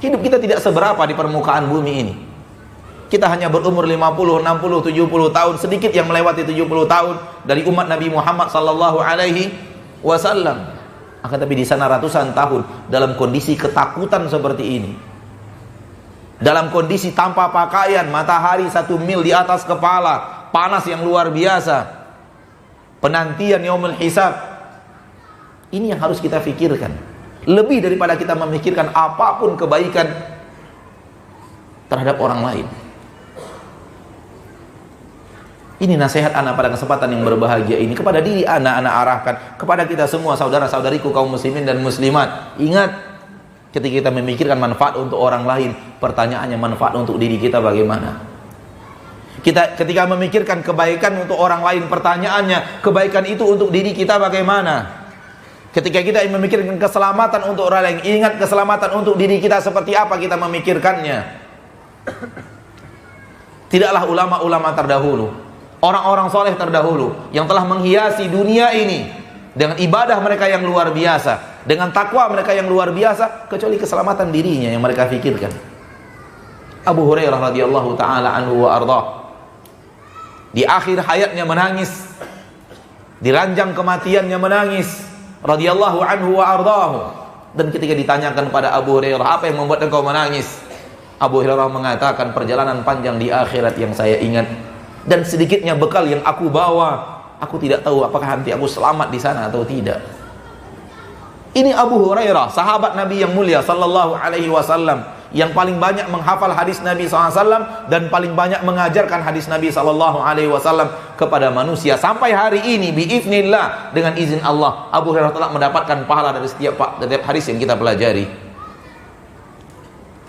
[SPEAKER 1] hidup kita tidak seberapa di permukaan bumi ini. Kita hanya berumur 50, 60, 70 tahun, sedikit yang melewati 70 tahun dari umat Nabi Muhammad sallallahu alaihi wasallam. Akan tapi di sana ratusan tahun dalam kondisi ketakutan seperti ini. Dalam kondisi tanpa pakaian, matahari 1 mil di atas kepala, panas yang luar biasa, penantian yaumul hisab. Ini yang harus kita pikirkan, lebih daripada kita memikirkan apapun kebaikan terhadap orang lain. Ini nasihat anak pada kesempatan yang berbahagia ini kepada diri anak arahkan kepada kita semua, saudara-saudariku kaum muslimin dan muslimat. Ingat, ketika kita memikirkan manfaat untuk orang lain, pertanyaannya manfaat untuk diri kita bagaimana? Kita ketika memikirkan kebaikan untuk orang lain, pertanyaannya kebaikan itu untuk diri kita bagaimana? Ketika kita memikirkan keselamatan untuk orang lain, ingat keselamatan untuk diri kita seperti apa kita memikirkannya. Tidaklah ulama-ulama terdahulu, orang-orang soleh terdahulu yang telah menghiasi dunia ini dengan ibadah mereka yang luar biasa, dengan takwa mereka yang luar biasa, kecuali keselamatan dirinya yang mereka fikirkan. Abu Hurairah radhiyallahu taala anhu wa ardhah di akhir hayatnya menangis, di ranjang kematiannya menangis radhiyallahu anhu wa ardhahu. Dan ketika ditanyakan pada Abu Hurairah, apa yang membuat engkau menangis? Abu Hurairah mengatakan, perjalanan panjang di akhirat yang saya ingat, dan sedikitnya bekal yang aku bawa. Aku tidak tahu apakah nanti aku selamat di sana atau tidak. Ini Abu Hurairah, sahabat Nabi yang mulia sallallahu alaihi wasallam, yang paling banyak menghafal hadis Nabi SAW dan paling banyak mengajarkan hadis Nabi sallallahu alaihi wasallam kepada manusia. Sampai hari ini biiznillah, dengan izin Allah, Abu Hurairah telah mendapatkan pahala dari setiap hadis yang kita pelajari.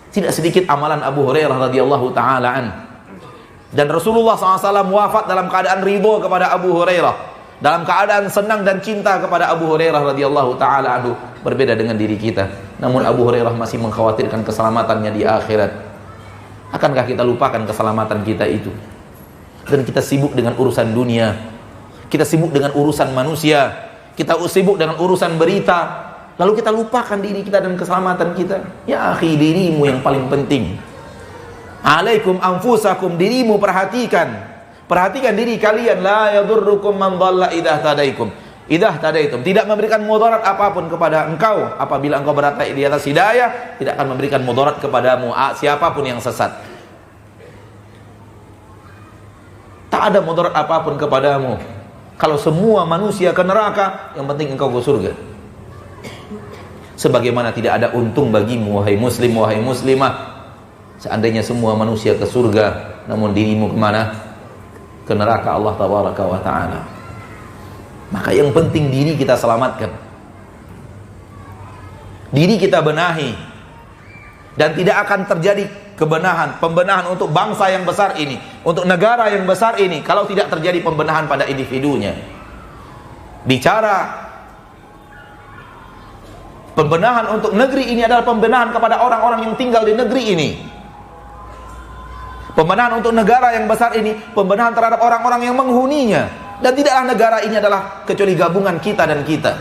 [SPEAKER 1] Tidak sedikit amalan Abu Hurairah radhiyallahu taala an. Dan Rasulullah SAW wafat dalam keadaan ridho kepada Abu Hurairah, dalam keadaan senang dan cinta kepada Abu Hurairah radhiyallahu taala anhu. Berbeda dengan diri kita, namun Abu Hurairah masih mengkhawatirkan keselamatannya di akhirat. Akankah kita lupakan keselamatan kita itu dan kita sibuk dengan urusan dunia, kita sibuk dengan urusan manusia, kita sibuk dengan urusan berita, lalu kita lupakan diri kita dan keselamatan kita? Ya akhi, dirimu yang paling penting. Alaikum anfusakum, dirimu perhatikan. Perhatikan diri kalian. La yadurrukum man dhalla idza tadaikum. Idza tadaitum, tidak memberikan mudarat apapun kepada engkau apabila engkau berada di atas hidayah, tidak akan memberikan mudarat kepadamu siapapun yang sesat. Tak ada mudarat apapun kepadamu. Kalau semua manusia ke neraka, yang penting engkau ke surga. Sebagaimana tidak ada untung bagimu wahai muslim, wahai muslimah, seandainya semua manusia ke surga, namun dirimu kemana? Ke neraka Allah tabaraka wa ta'ala. Maka yang penting diri kita selamatkan, diri kita benahi. Dan tidak akan terjadi pembenahan untuk bangsa yang besar ini, untuk negara yang besar ini, kalau tidak terjadi pembenahan pada individunya. Bicara pembenahan untuk negeri ini adalah pembenahan kepada orang-orang yang tinggal di negeri ini. Pembenahan untuk negara yang besar ini, pembenahan terhadap orang-orang yang menghuninya. Dan tidaklah negara ini adalah kecuali gabungan kita dan kita,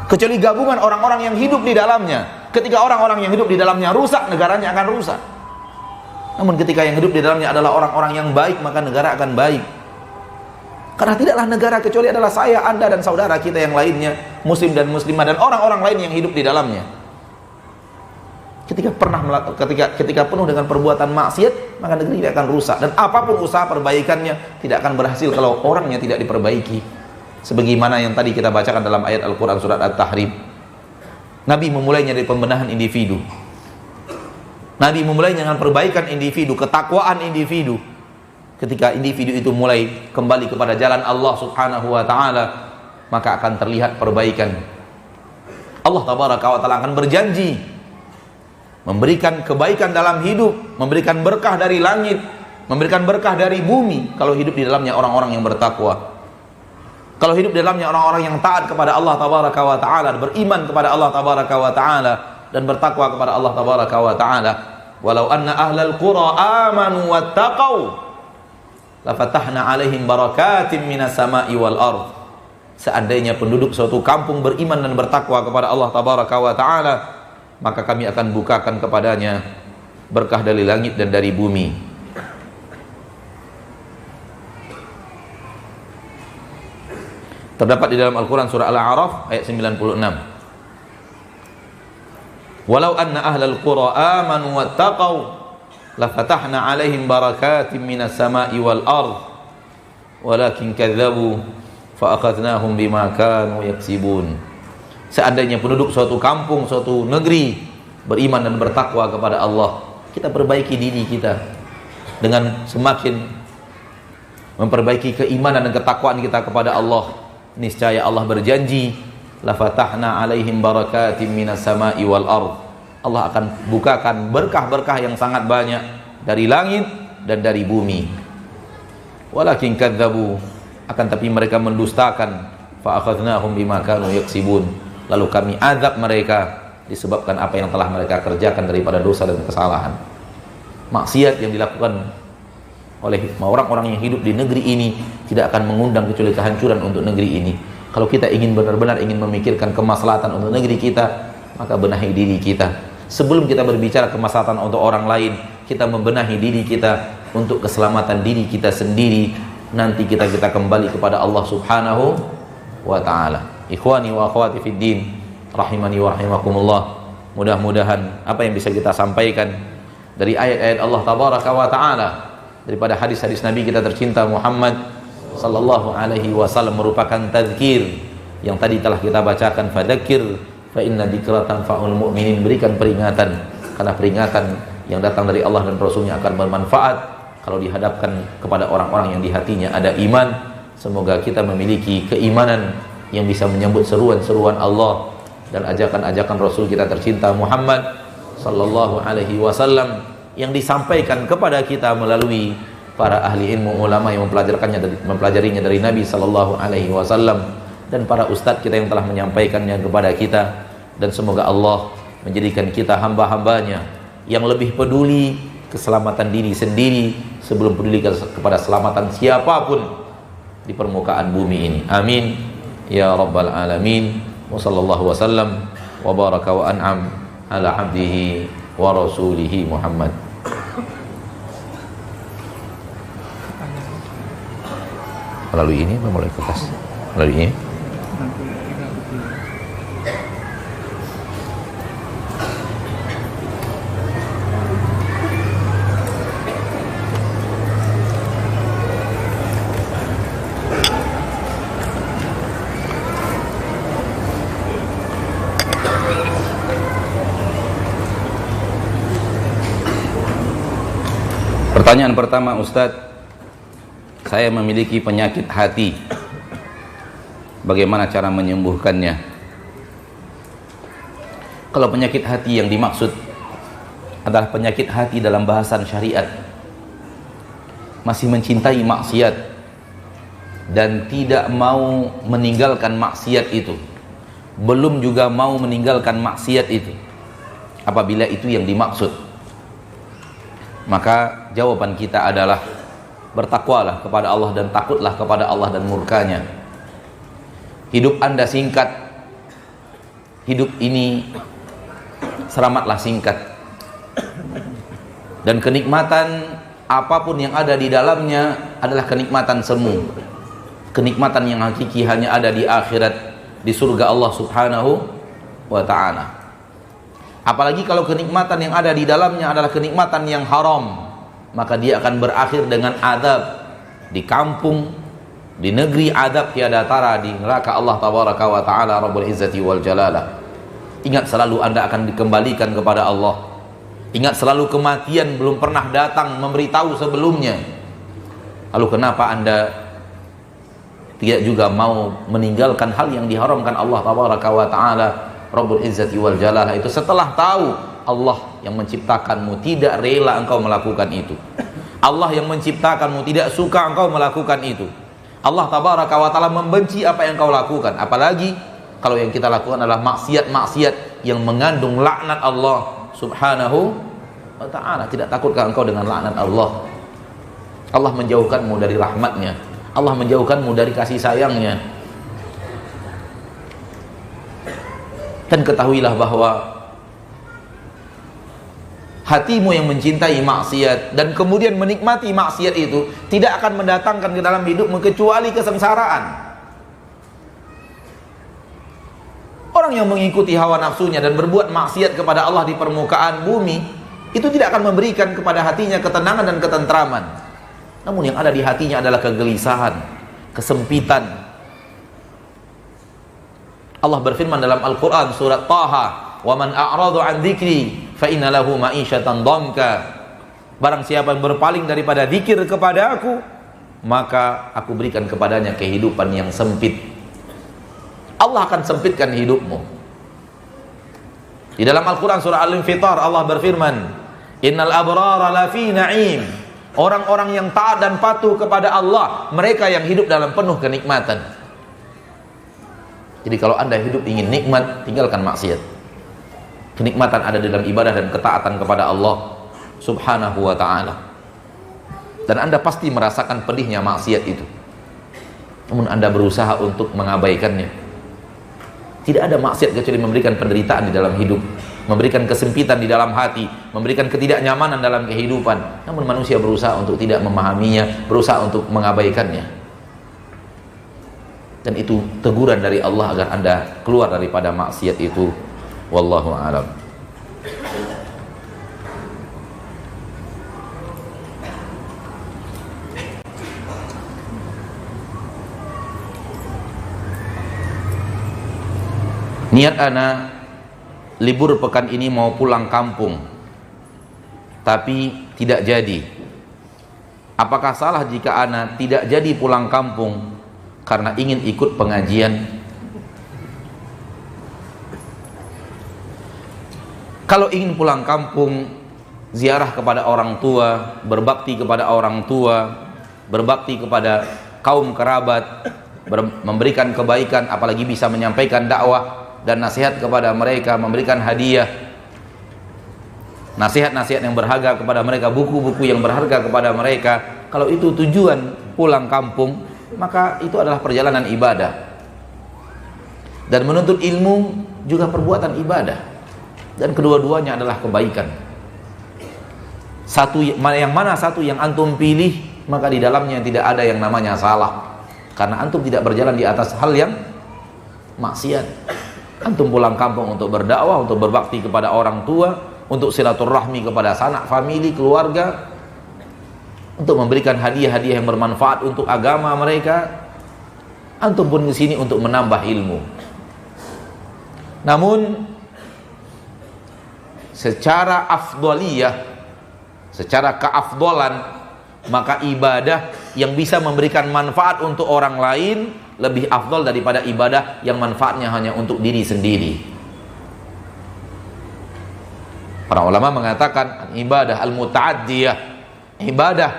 [SPEAKER 1] kecuali gabungan orang-orang yang hidup di dalamnya. Ketika orang-orang yang hidup di dalamnya rusak, negaranya akan rusak. Namun ketika yang hidup di dalamnya adalah orang-orang yang baik, maka negara akan baik. Karena tidaklah negara kecuali adalah saya, anda, dan saudara kita yang lainnya, muslim dan muslimah, dan orang-orang lain yang hidup di dalamnya. Ketika penuh dengan perbuatan maksiat, maka negeri tidak akan rusak. Dan apapun usaha perbaikannya tidak akan berhasil kalau orangnya tidak diperbaiki. Sebagaimana yang tadi kita bacakan dalam ayat Al-Quran surat At-Tahrim. Nabi memulainya dari pembenahan individu. Nabi memulainya dengan perbaikan individu, ketakwaan individu. Ketika individu itu mulai kembali kepada jalan Allah subhanahu wa ta'ala, maka akan terlihat perbaikan. Allah tabaraka wa ta'ala akan berjanji memberikan kebaikan dalam hidup, memberikan berkah dari langit, memberikan berkah dari bumi, kalau hidup di dalamnya orang-orang yang bertakwa, kalau hidup di dalamnya orang-orang yang taat kepada Allah tabaraka wa ta'ala, beriman kepada Allah tabaraka wa ta'ala, dan bertakwa kepada Allah tabaraka wa ta'ala. Walau anna ahlal qura amanu wattaqau lafatahna alaihim barakatim minas sama'i wal ardh. Seandainya penduduk suatu kampung beriman dan bertakwa kepada Allah tabaraka wa ta'ala, maka kami akan bukakan kepadanya berkah dari langit dan dari bumi. Terdapat di dalam Al-Quran surah Al-A'raf ayat 96. Walau anna ahlal qura amanu wattaqau lafatahna alaihim barakatim minas sama'i wal ardh walakin kadzabu fa akhadnahum bima kanu yaksibun. Seandainya penduduk suatu kampung, suatu negeri beriman dan bertakwa kepada Allah, kita perbaiki diri kita dengan semakin memperbaiki keimanan dan ketakwaan kita kepada Allah. Niscaya Allah berjanji, la fatahna alaihim barakatim minas sama'i wal ardh. Allah akan bukakan berkah-berkah yang sangat banyak dari langit dan dari bumi. Walakin kadzabu, akan tapi mereka mendustakan, fa akhadnahum bima kanu yaksibun. Lalu kami azab mereka disebabkan apa yang telah mereka kerjakan daripada dosa dan kesalahan. Maksiat yang dilakukan oleh orang-orang yang hidup di negeri ini tidak akan mengundang kecuali kehancuran untuk negeri ini. Kalau kita ingin benar-benar ingin memikirkan kemaslahatan untuk negeri kita, maka benahi diri kita. Sebelum kita berbicara kemaslahatan untuk orang lain, kita membenahi diri kita untuk keselamatan diri kita sendiri. Nanti kita kembali kepada Allah Subhanahu wa ta'ala. Ikhwani wa akhwati fid din, rahimani wa rahimakumullah. Mudah-mudahan apa yang bisa kita sampaikan dari ayat-ayat Allah tabaraka wa ta'ala, daripada hadis-hadis Nabi kita tercinta Muhammad sallallahu alaihi wasallam merupakan tazkir yang tadi telah kita bacakan. Fadzakir fa inna dzikra tanfa'ul mu'minin, berikan peringatan karena peringatan yang datang dari Allah dan Rasulnya akan bermanfaat kalau dihadapkan kepada orang-orang yang di hatinya ada iman. Semoga kita memiliki keimanan yang bisa menyambut seruan-seruan Allah dan ajakan-ajakan Rasul kita tercinta Muhammad sallallahu alaihi wasallam yang disampaikan kepada kita melalui para ahli ilmu ulama yang mempelajarinya dari Nabi sallallahu alaihi wasallam dan para ustadz kita yang telah menyampaikannya kepada kita. Dan semoga Allah menjadikan kita hamba-hambanya yang lebih peduli keselamatan diri sendiri sebelum peduli kepada keselamatan siapapun di permukaan bumi ini. Amin ya rabbal alamin. Wa sallallahu wasallam wa baraka wa an'am ala abdihi wa rasulihi Muhammad. Melalui ini apa melalui kertas? Melalui ini. Pertanyaan pertama, Ustadz, saya memiliki penyakit hati. Bagaimana cara menyembuhkannya? Kalau penyakit hati yang dimaksud adalah penyakit hati dalam bahasan syariat, masih mencintai maksiat dan tidak mau meninggalkan maksiat itu, belum juga mau meninggalkan maksiat itu, apabila itu yang dimaksud, maka jawaban kita adalah bertakwalah kepada Allah dan takutlah kepada Allah dan murkanya. Hidup Anda singkat, hidup ini seramatlah singkat, dan kenikmatan apapun yang ada di dalamnya adalah kenikmatan semu. Kenikmatan yang hakiki hanya ada di akhirat, di surga Allah Subhanahu wa ta'ala. Apalagi kalau kenikmatan yang ada di dalamnya adalah kenikmatan yang haram, maka dia akan berakhir dengan adab di kampung, di negeri adab tiada tara, di neraka Allah tabaraka wa ta'ala Rabbul Izzati wal Jalalah. Ingat selalu Anda akan dikembalikan kepada Allah. Ingat selalu kematian belum pernah datang memberitahu sebelumnya. Lalu kenapa Anda tidak juga mau meninggalkan hal yang diharamkan Allah tabaraka wa ta'ala Rabbul Izzati wal Jalalah itu, setelah tahu Allah yang menciptakanmu tidak rela engkau melakukan itu, Allah yang menciptakanmu tidak suka engkau melakukan itu, Allah tabaraka wa ta'ala membenci apa yang kau lakukan. Apalagi kalau yang kita lakukan adalah maksiat-maksiat yang mengandung laknat Allah Subhanahu wa ta'ala. Tidak takutkah engkau dengan laknat Allah? Allah menjauhkanmu dari rahmatnya, Allah menjauhkanmu dari kasih sayangnya. Dan ketahuilah bahwa hatimu yang mencintai maksiat dan kemudian menikmati maksiat itu tidak akan mendatangkan ke dalam hidupmu kecuali kesengsaraan. Orang yang mengikuti hawa nafsunya dan berbuat maksiat kepada Allah di permukaan bumi itu tidak akan memberikan kepada hatinya ketenangan dan ketentraman. Namun yang ada di hatinya adalah kegelisahan, kesempitan. Allah berfirman dalam Al-Quran surat Taha, wa man a'radu an dzikri fa inna lahu ma'isyatan dhanka. Barang siapa yang berpaling daripada zikir kepada aku, maka aku berikan kepadanya kehidupan yang sempit. Allah akan sempitkan hidupmu. Di dalam Al-Quran surah Al-Infitar Allah berfirman, innal abrara lafi na'im. Orang-orang yang taat dan patuh kepada Allah, mereka yang hidup dalam penuh kenikmatan. Jadi kalau Anda hidup ingin nikmat, tinggalkan maksiat. Kenikmatan ada dalam ibadah dan ketaatan kepada Allah Subhanahu wa ta'ala. dan Anda pasti merasakan pedihnya maksiat itu. Namun Anda berusaha untuk mengabaikannya. Tidak ada maksiat kecuali memberikan penderitaan di dalam hidup, memberikan kesempitan di dalam hati, memberikan ketidaknyamanan dalam kehidupan. Namun manusia berusaha untuk tidak memahaminya, berusaha untuk mengabaikannya. Dan itu teguran dari Allah agar Anda keluar daripada maksiat itu. Wallahu a'lam. Niat ana libur pekan ini mau pulang kampung, tapi tidak jadi. Apakah salah jika ana tidak jadi pulang kampung karena ingin ikut pengajian? Kalau ingin pulang kampung, ziarah kepada orang tua, berbakti kepada orang tua, berbakti kepada kaum kerabat, memberikan kebaikan, apalagi bisa menyampaikan dakwah dan nasihat kepada mereka, memberikan hadiah, nasihat-nasihat yang berharga kepada mereka, buku-buku yang berharga kepada mereka. Kalau itu tujuan pulang kampung, maka itu adalah perjalanan ibadah. Dan menuntut ilmu juga perbuatan ibadah, dan kedua-duanya adalah kebaikan. Yang mana satu yang antum pilih, maka di dalamnya tidak ada yang namanya salah, karena antum tidak berjalan di atas hal yang maksiat. Antum pulang kampung untuk berdakwah, untuk berbakti kepada orang tua, untuk silaturahmi kepada sanak famili, keluarga, untuk memberikan hadiah-hadiah yang bermanfaat untuk agama mereka. Antum pun di sini untuk menambah ilmu. Namun secara afdaliyah, secara keafdolan, maka ibadah yang bisa memberikan manfaat untuk orang lain lebih afdal daripada ibadah yang manfaatnya hanya untuk diri sendiri. Para ulama mengatakan ibadah al-muta'addiyah, ibadah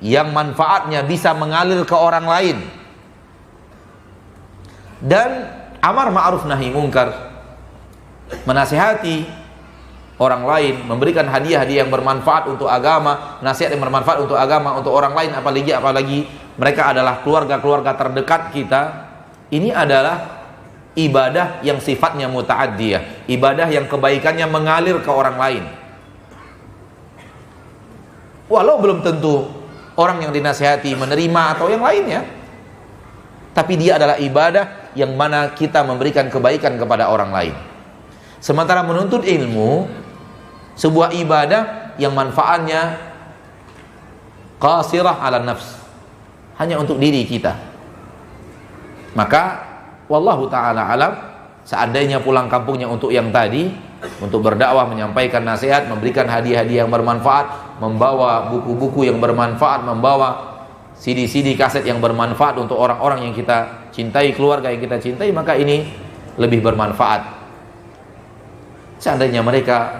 [SPEAKER 1] yang manfaatnya bisa mengalir ke orang lain, dan amar ma'ruf nahi mungkar, menasihati orang lain, memberikan hadiah-hadiah yang bermanfaat untuk agama, nasihat yang bermanfaat untuk agama, untuk orang lain, apalagi mereka adalah keluarga-keluarga terdekat kita. Ini adalah ibadah yang sifatnya muta'addiyah, ibadah yang kebaikannya mengalir ke orang lain. Walau belum tentu orang yang dinasihati menerima atau yang lainnya, tapi dia adalah ibadah yang mana kita memberikan kebaikan kepada orang lain. Sementara menuntut ilmu, sebuah ibadah yang manfaatnya qasirah ala nafs, hanya untuk diri kita. Maka wallahu ta'ala alam, seandainya pulang kampungnya untuk yang tadi, untuk berdakwah, menyampaikan nasihat, memberikan hadiah-hadiah yang bermanfaat, membawa buku-buku yang bermanfaat, membawa CD-CD kaset yang bermanfaat untuk orang-orang yang kita cintai, keluarga yang kita cintai, maka ini lebih bermanfaat. Seandainya mereka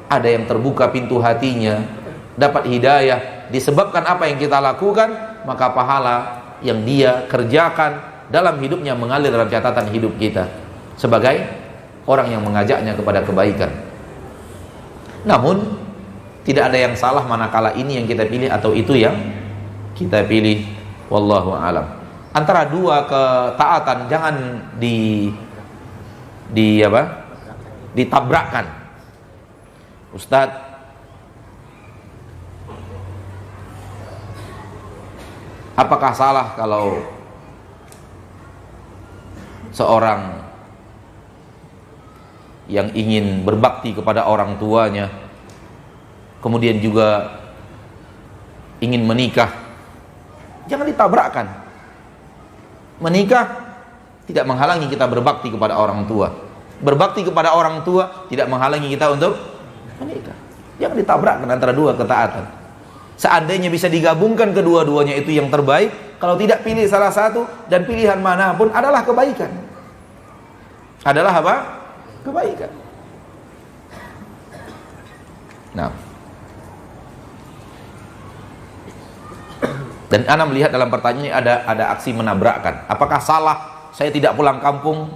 [SPEAKER 1] ada yang terbuka pintu hatinya, dapat hidayah disebabkan apa yang kita lakukan, maka pahala yang dia kerjakan dalam hidupnya mengalir dalam catatan hidup kita sebagai orang yang mengajaknya kepada kebaikan. Namun tidak ada yang salah manakala ini yang kita pilih atau itu yang kita pilih. Wallahu alam. Antara dua ketaatan jangan ditabrakkan. Ustadz, apakah salah kalau seorang yang ingin berbakti kepada orang tuanya, kemudian juga ingin menikah? Jangan ditabrakkan. Menikah tidak menghalangi kita berbakti kepada orang tua. Berbakti kepada orang tua tidak menghalangi kita untuk menikah. Jangan ditabrakkan antara dua ketaatan. Seandainya bisa digabungkan kedua-duanya, itu yang terbaik. Kalau tidak, pilih salah satu, dan pilihan manapun adalah kebaikan. Adalah apa? Kebaikan. Nah, dan ana melihat dalam pertanyaan ini ada aksi menabrakkan. Apakah salah saya tidak pulang kampung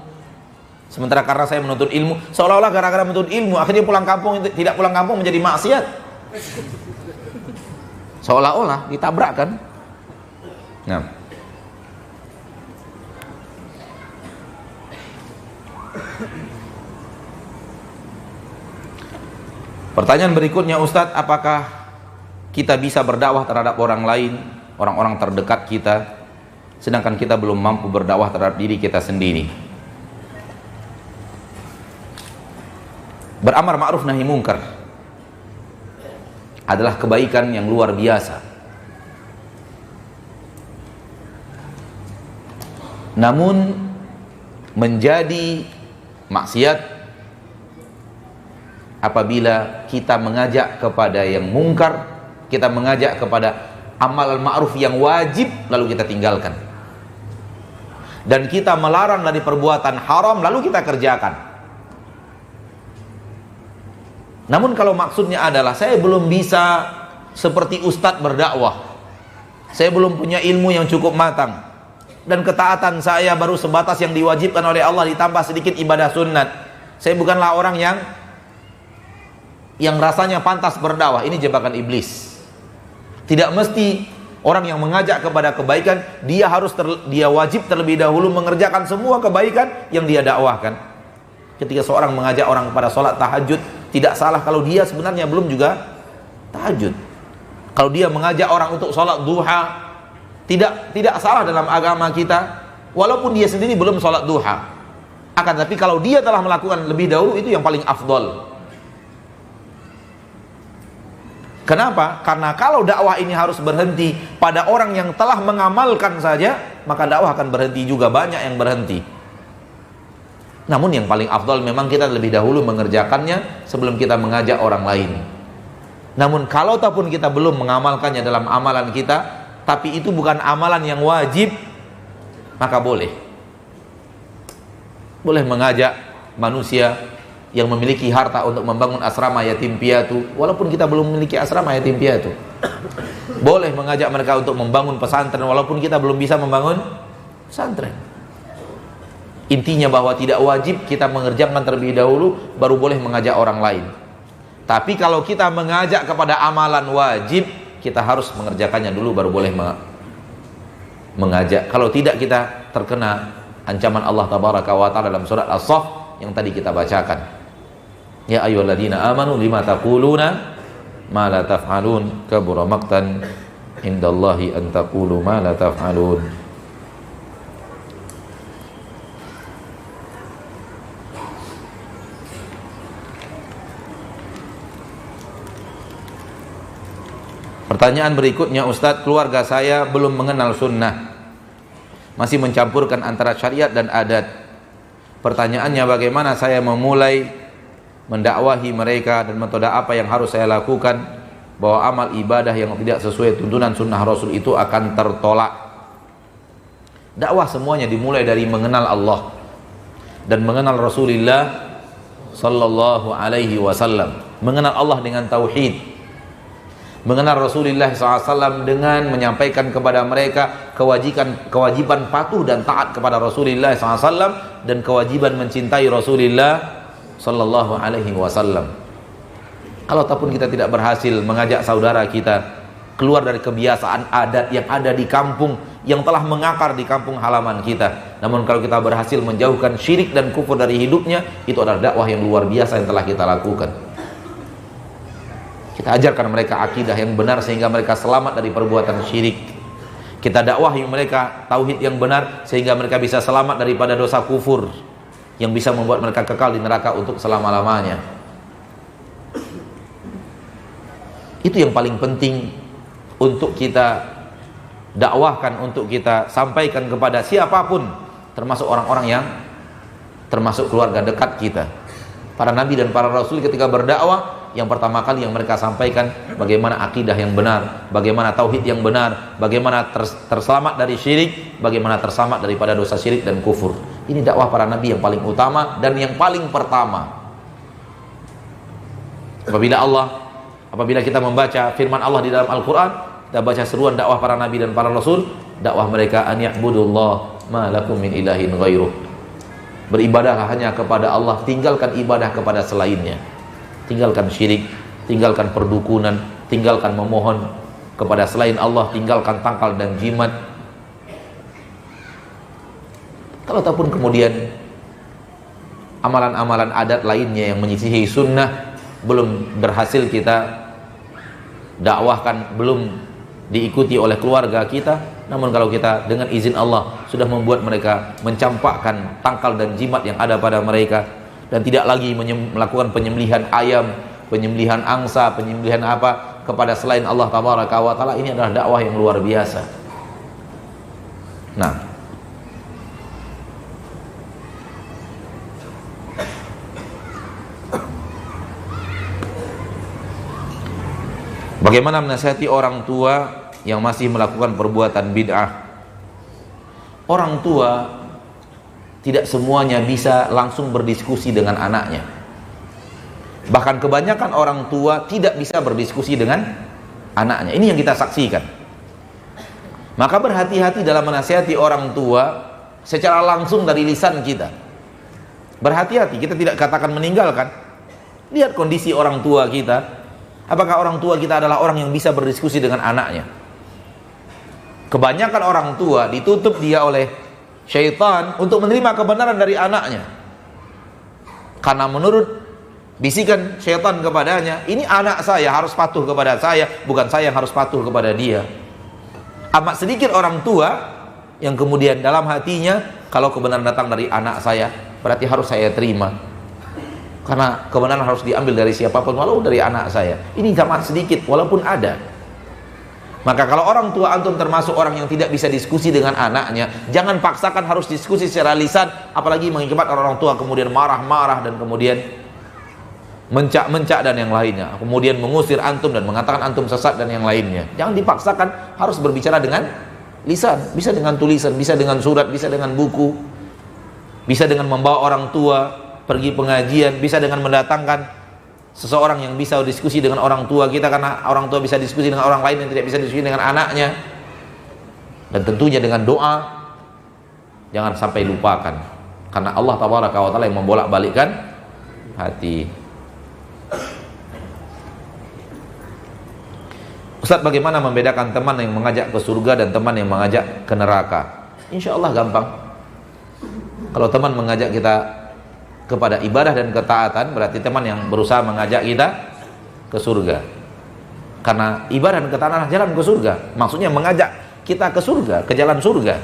[SPEAKER 1] sementara karena saya menuntut ilmu? Seolah-olah gara-gara menuntut ilmu akhirnya pulang kampung, tidak pulang kampung menjadi maksiat. Seolah-olah ditabrakkan. Nah, pertanyaan berikutnya, Ustadz, apakah kita bisa berdakwah terhadap orang lain, orang-orang terdekat kita, sedangkan kita belum mampu berdakwah terhadap diri kita sendiri? Beramar ma'ruf nahi mungkar adalah kebaikan yang luar biasa. Namun menjadi maksiat apabila kita mengajak kepada yang mungkar, kita mengajak kepada amal ma'ruf yang wajib lalu kita tinggalkan, dan kita melarang dari perbuatan haram lalu kita kerjakan. Namun kalau maksudnya adalah saya belum bisa seperti ustadz berdakwah, saya belum punya ilmu yang cukup matang, dan ketaatan saya baru sebatas yang diwajibkan oleh Allah ditambah sedikit ibadah sunat, saya bukanlah orang yang rasanya pantas berdakwah. Ini jebakan iblis. Tidak mesti orang yang mengajak kepada kebaikan dia wajib terlebih dahulu mengerjakan semua kebaikan yang dia dakwahkan. Ketika seorang mengajak orang kepada sholat tahajud, tidak salah kalau dia sebenarnya belum juga tahajud. Kalau dia mengajak orang untuk sholat duha, tidak salah dalam agama kita, walaupun dia sendiri belum sholat duha. Akan tapi kalau dia telah melakukan lebih dahulu, itu yang paling afdol. Kenapa? Karena kalau dakwah ini harus berhenti pada orang yang telah mengamalkan saja, maka dakwah akan berhenti juga, banyak yang berhenti. Namun yang paling afdal memang kita lebih dahulu mengerjakannya sebelum kita mengajak orang lain. Namun kalau ataupun kita belum mengamalkannya dalam amalan kita, tapi itu bukan amalan yang wajib, maka boleh mengajak manusia yang memiliki harta untuk membangun asrama yatim piatu, walaupun kita belum memiliki asrama yatim piatu. Boleh mengajak mereka untuk membangun pesantren, walaupun kita belum bisa membangun pesantren. Intinya bahwa tidak wajib kita mengerjakan terlebih dahulu, baru boleh mengajak orang lain. Tapi kalau kita mengajak kepada amalan wajib, kita harus mengerjakannya dulu, baru boleh mengajak. Kalau tidak, kita terkena ancaman Allah Tabaraka wa Ta'ala dalam surat As-Saff yang tadi kita bacakan. Ya ayyuhalladzina amanu lima taquluna ma la taf'alun, kabura maqtan indallahi an taqulu ma la taf'alun. Pertanyaan berikutnya, Ustadz, keluarga saya belum mengenal sunnah, masih mencampurkan antara syariat dan adat. Pertanyaannya, bagaimana saya memulai mendakwahi mereka dan metode apa yang harus saya lakukan, bahwa amal ibadah yang tidak sesuai tuntunan sunnah Rasul itu akan tertolak. Dakwah semuanya dimulai dari mengenal Allah dan mengenal Rasulullah sallallahu alaihi wasallam, mengenal Allah dengan tauhid, mengenal Rasulullah SAW dengan menyampaikan kepada mereka kewajiban patuh dan taat kepada Rasulullah SAW dan kewajiban mencintai Rasulullah Sallallahu Alaihi Wasallam. Kalau ataupun kita tidak berhasil mengajak saudara kita keluar dari kebiasaan adat yang ada di kampung, yang telah mengakar di kampung halaman kita, namun kalau kita berhasil menjauhkan syirik dan kufur dari hidupnya, itu adalah dakwah yang luar biasa yang telah kita lakukan. Kita ajarkan mereka akidah yang benar sehingga mereka selamat dari perbuatan syirik. Kita dakwahi mereka tauhid yang benar sehingga mereka bisa selamat daripada dosa kufur yang bisa membuat mereka kekal di neraka untuk selama-lamanya. Itu yang paling penting untuk kita dakwahkan, untuk kita sampaikan kepada siapapun, termasuk orang-orang yang termasuk keluarga dekat kita. Para nabi dan para rasul ketika berdakwah, yang pertama kali yang mereka sampaikan bagaimana akidah yang benar, bagaimana tauhid yang benar, bagaimana terselamat dari syirik, bagaimana terselamat daripada dosa syirik dan kufur. Ini dakwah para nabi yang paling utama dan yang paling pertama. Apabila kita membaca firman Allah di dalam Al-Quran, kita baca seruan dakwah para nabi dan para rasul, dakwah mereka an ya'budullah ma lakum min ilahin ghairuh. Beribadahlah hanya kepada Allah, tinggalkan ibadah kepada selainnya. Tinggalkan syirik, tinggalkan perdukunan, tinggalkan memohon kepada selain Allah, tinggalkan tangkal dan jimat. Kalau ataupun kemudian amalan-amalan adat lainnya yang menyisihi sunnah belum berhasil kita dakwahkan, belum diikuti oleh keluarga kita, namun kalau kita dengan izin Allah sudah membuat mereka mencampakkan tangkal dan jimat yang ada pada mereka, dan tidak lagi melakukan penyembelihan ayam, penyembelihan angsa, penyembelihan apa kepada selain Allah tabaraka wa taala, ini adalah dakwah yang luar biasa. Nah, bagaimana menasihati orang tua yang masih melakukan perbuatan bid'ah? Orang tua tidak semuanya bisa langsung berdiskusi dengan anaknya. Bahkan kebanyakan orang tua tidak bisa berdiskusi dengan anaknya. Ini yang kita saksikan. Maka berhati-hati dalam menasihati orang tua secara langsung dari lisan kita. Berhati-hati, kita tidak katakan meninggalkan. Lihat kondisi orang tua kita. Apakah orang tua kita adalah orang yang bisa berdiskusi dengan anaknya? Kebanyakan orang tua ditutup dia oleh syaitan untuk menerima kebenaran dari anaknya. Karena menurut bisikan syaitan kepadanya, ini anak saya harus patuh kepada saya, bukan saya yang harus patuh kepada dia. Amat sedikit orang tua yang kemudian dalam hatinya, kalau kebenaran datang dari anak saya, berarti harus saya terima. Karena kebenaran harus diambil dari siapapun, walau dari anak saya. Ini amat sedikit, walaupun ada. Maka kalau orang tua antum termasuk orang yang tidak bisa diskusi dengan anaknya, jangan paksakan harus diskusi secara lisan, apalagi mengakibatkan orang tua kemudian marah-marah dan kemudian mencak-mencak dan yang lainnya, kemudian mengusir antum dan mengatakan antum sesat dan yang lainnya. Jangan dipaksakan harus berbicara dengan lisan, bisa dengan tulisan, bisa dengan surat, bisa dengan buku, bisa dengan membawa orang tua pergi pengajian, bisa dengan mendatangkan seseorang yang bisa diskusi dengan orang tua kita, karena orang tua bisa diskusi dengan orang lain yang tidak bisa diskusi dengan anaknya. Dan tentunya dengan doa, jangan sampai lupakan, karena Allah tabaraka wa taala yang membolak-balikkan hati. Ustaz, bagaimana membedakan teman yang mengajak ke surga dan teman yang mengajak ke neraka? Insya Allah gampang. Kalau teman mengajak kita kepada ibadah dan ketaatan, berarti teman yang berusaha mengajak kita ke surga. Karena ibadah dan ketaatan adalah jalan ke surga. Maksudnya mengajak kita ke surga, ke jalan surga.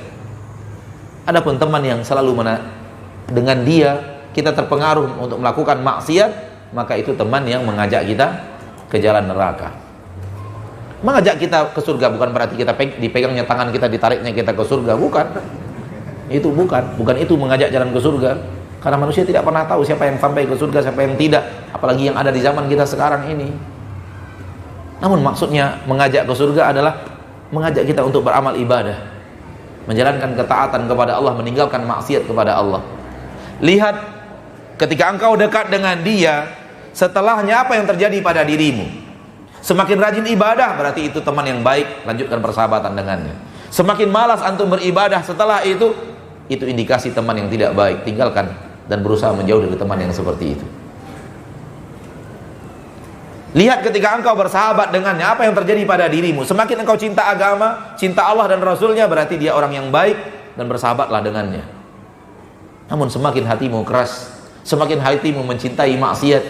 [SPEAKER 1] Adapun teman yang selalu dengan dia kita terpengaruh untuk melakukan maksiat, maka itu teman yang mengajak kita ke jalan neraka. Mengajak kita ke surga bukan berarti kita dipegangnya tangan kita, ditariknya kita ke surga, bukan. Itu bukan itu mengajak jalan ke surga. Karena manusia tidak pernah tahu siapa yang sampai ke surga, siapa yang tidak, apalagi yang ada di zaman kita sekarang ini. Namun maksudnya mengajak ke surga adalah mengajak kita untuk beramal ibadah, menjalankan ketaatan kepada Allah, meninggalkan maksiat kepada Allah. Lihat, ketika engkau dekat dengan dia, setelahnya apa yang terjadi pada dirimu? Semakin rajin ibadah, berarti itu teman yang baik, lanjutkan persahabatan dengannya. Semakin malas antum beribadah setelah itu indikasi teman yang tidak baik, tinggalkan dan berusaha menjauh dari teman yang seperti itu. Lihat ketika engkau bersahabat dengannya, apa yang terjadi pada dirimu? Semakin engkau cinta agama, cinta Allah dan Rasulnya, berarti dia orang yang baik, dan bersahabatlah dengannya. Namun semakin hatimu keras, semakin hatimu mencintai maksiat,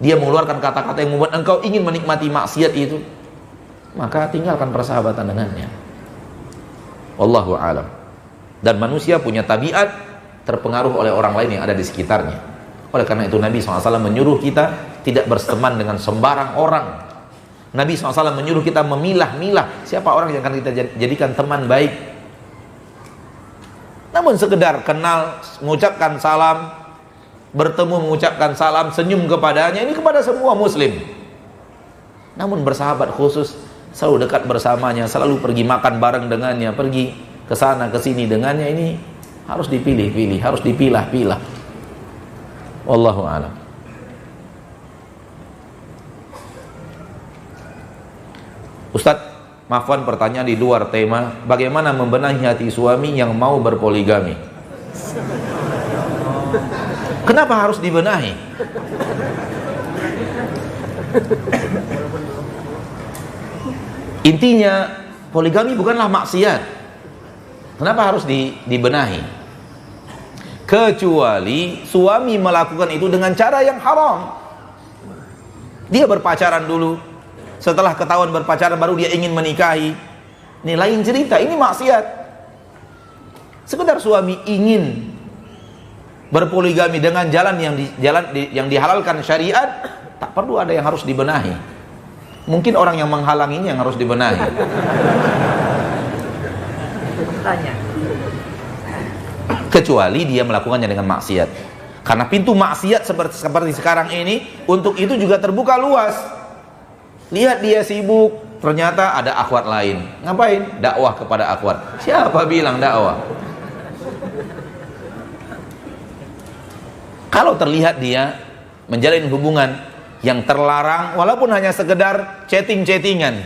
[SPEAKER 1] dia mengeluarkan kata-kata yang membuat engkau ingin menikmati maksiat itu, maka tinggalkan persahabatan dengannya. Wallahu a'lam. Dan manusia punya tabiat terpengaruh oleh orang lain yang ada di sekitarnya. Oleh karena itu Nabi SAW menyuruh kita tidak berteman dengan sembarang orang. Nabi SAW menyuruh kita memilah-milah siapa orang yang akan kita jadikan teman baik. Namun sekedar kenal, mengucapkan salam, bertemu mengucapkan salam, senyum kepadanya, ini kepada semua muslim. Namun bersahabat khusus, selalu dekat bersamanya, selalu pergi makan bareng dengannya, pergi ke sana ke sini dengannya, ini harus dipilih-pilih, harus dipilah-pilah. Wallahu a'lam. Ustadz, maafkan pertanyaan di luar tema. Bagaimana membenahi hati suami yang mau berpoligami? Kenapa harus dibenahi? Intinya poligami bukanlah maksiat. Kenapa harus dibenahi? Kecuali suami melakukan itu dengan cara yang haram. Dia berpacaran dulu, setelah ketahuan berpacaran baru dia ingin menikahi. Ini lain cerita, ini maksiat. Sekedar suami ingin berpoligami dengan jalan yang dihalalkan syariat, tak perlu ada yang harus dibenahi. Mungkin orang yang menghalanginya yang harus dibenahi. Kecuali dia melakukannya dengan maksiat. Karena pintu maksiat seperti sekarang ini, untuk itu juga terbuka luas. Lihat dia sibuk, ternyata ada akhwat lain. Ngapain? Dakwah kepada akhwat. Siapa bilang dakwah? Kalau terlihat dia menjalin hubungan yang terlarang, walaupun hanya sekedar chatting-chattingan,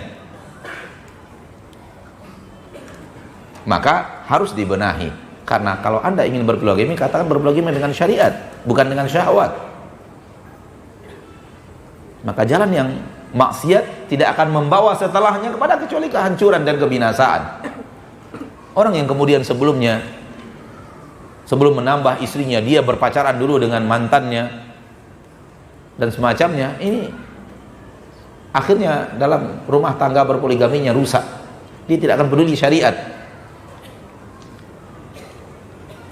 [SPEAKER 1] maka harus dibenahi. Karena kalau Anda ingin berpoligami, katakan berpoligami dengan syariat, bukan dengan syahwat. Maka jalan yang maksiat tidak akan membawa setelahnya kepada kecuali kehancuran dan kebinasaan. Orang yang kemudian sebelum menambah istrinya, dia berpacaran dulu dengan mantannya dan semacamnya, ini akhirnya dalam rumah tangga berpoligaminya rusak. Dia tidak akan peduli syariat.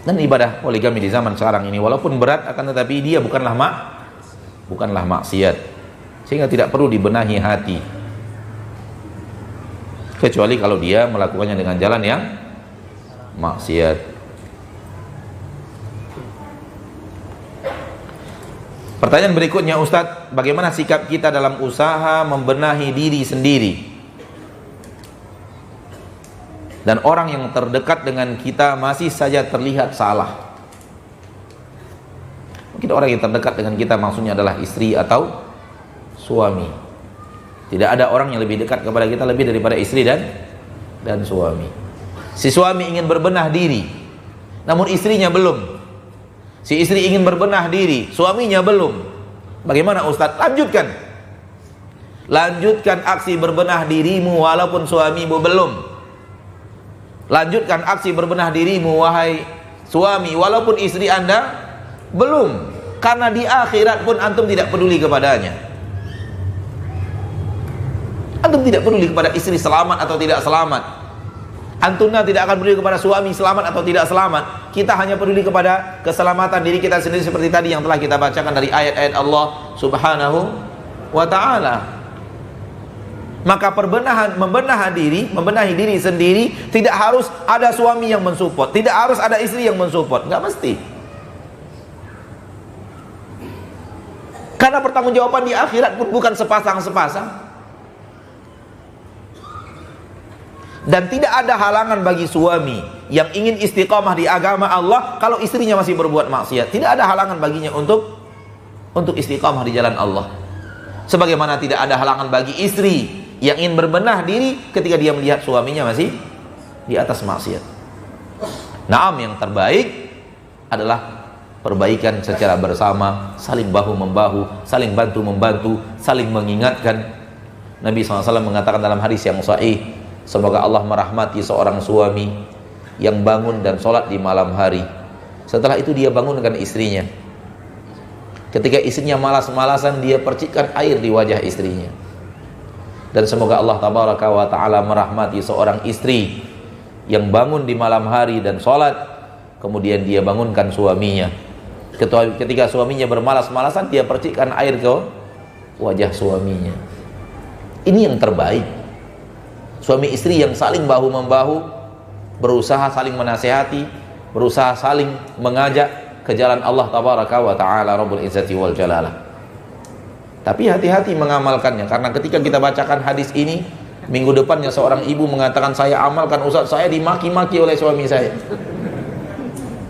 [SPEAKER 1] Dan ibadah poligami di zaman sekarang ini walaupun berat, akan tetapi dia bukanlah maksiat, sehingga tidak perlu dibenahi hati, kecuali kalau dia melakukannya dengan jalan yang maksiat. Pertanyaan berikutnya, Ustadz, bagaimana sikap kita dalam usaha membenahi diri sendiri dan orang yang terdekat dengan kita masih saja terlihat salah? Mungkin orang yang terdekat dengan kita maksudnya adalah istri atau suami. Tidak ada orang yang lebih dekat kepada kita lebih daripada istri dan suami. Si suami ingin berbenah diri, namun istrinya belum. Si istri ingin berbenah diri, suaminya belum. Bagaimana Ustadz? Lanjutkan aksi berbenah dirimu walaupun suamimu belum. Lanjutkan aksi berbenah dirimu wahai suami walaupun istri Anda belum. Karena di akhirat pun antum tidak peduli kepadanya. Antum tidak peduli kepada istri selamat atau tidak selamat. Antumnya tidak akan peduli kepada suami selamat atau tidak selamat. Kita hanya peduli kepada keselamatan diri kita sendiri, seperti tadi yang telah kita bacakan dari ayat-ayat Allah Subhanahu wa ta'ala. Maka membenahi diri sendiri tidak harus ada suami yang mensupport, tidak harus ada istri yang mensupport, nggak mesti. Karena pertanggungjawaban di akhirat pun bukan sepasang-sepasang. Dan tidak ada halangan bagi suami yang ingin istiqamah di agama Allah kalau istrinya masih berbuat maksiat. Tidak ada halangan baginya untuk istiqamah di jalan Allah. Sebagaimana tidak ada halangan bagi istri yang ingin berbenah diri ketika dia melihat suaminya masih di atas maksiat. Naam, yang terbaik adalah perbaikan secara bersama, saling bahu-membahu, saling bantu-membantu, saling mengingatkan. Nabi SAW mengatakan dalam hadis yang sahih, semoga Allah merahmati seorang suami yang bangun dan sholat di malam hari. Setelah itu dia bangunkan istrinya. Ketika istrinya malas-malasan, dia percikkan air di wajah istrinya. Dan semoga Allah tabaraka wa ta'ala merahmati seorang istri yang bangun di malam hari dan sholat, kemudian dia bangunkan suaminya. Ketika suaminya bermalas-malasan, dia percikkan air ke wajah suaminya. Ini yang terbaik. Suami istri yang saling bahu-membahu, berusaha saling menasihati, berusaha saling mengajak ke jalan Allah tabaraka wa ta'ala Rabbul Izzati wal Jalalah. Tapi hati-hati mengamalkannya, karena ketika kita bacakan hadis ini, minggu depannya seorang ibu mengatakan, saya amalkan Ustaz, saya dimaki-maki oleh suami saya.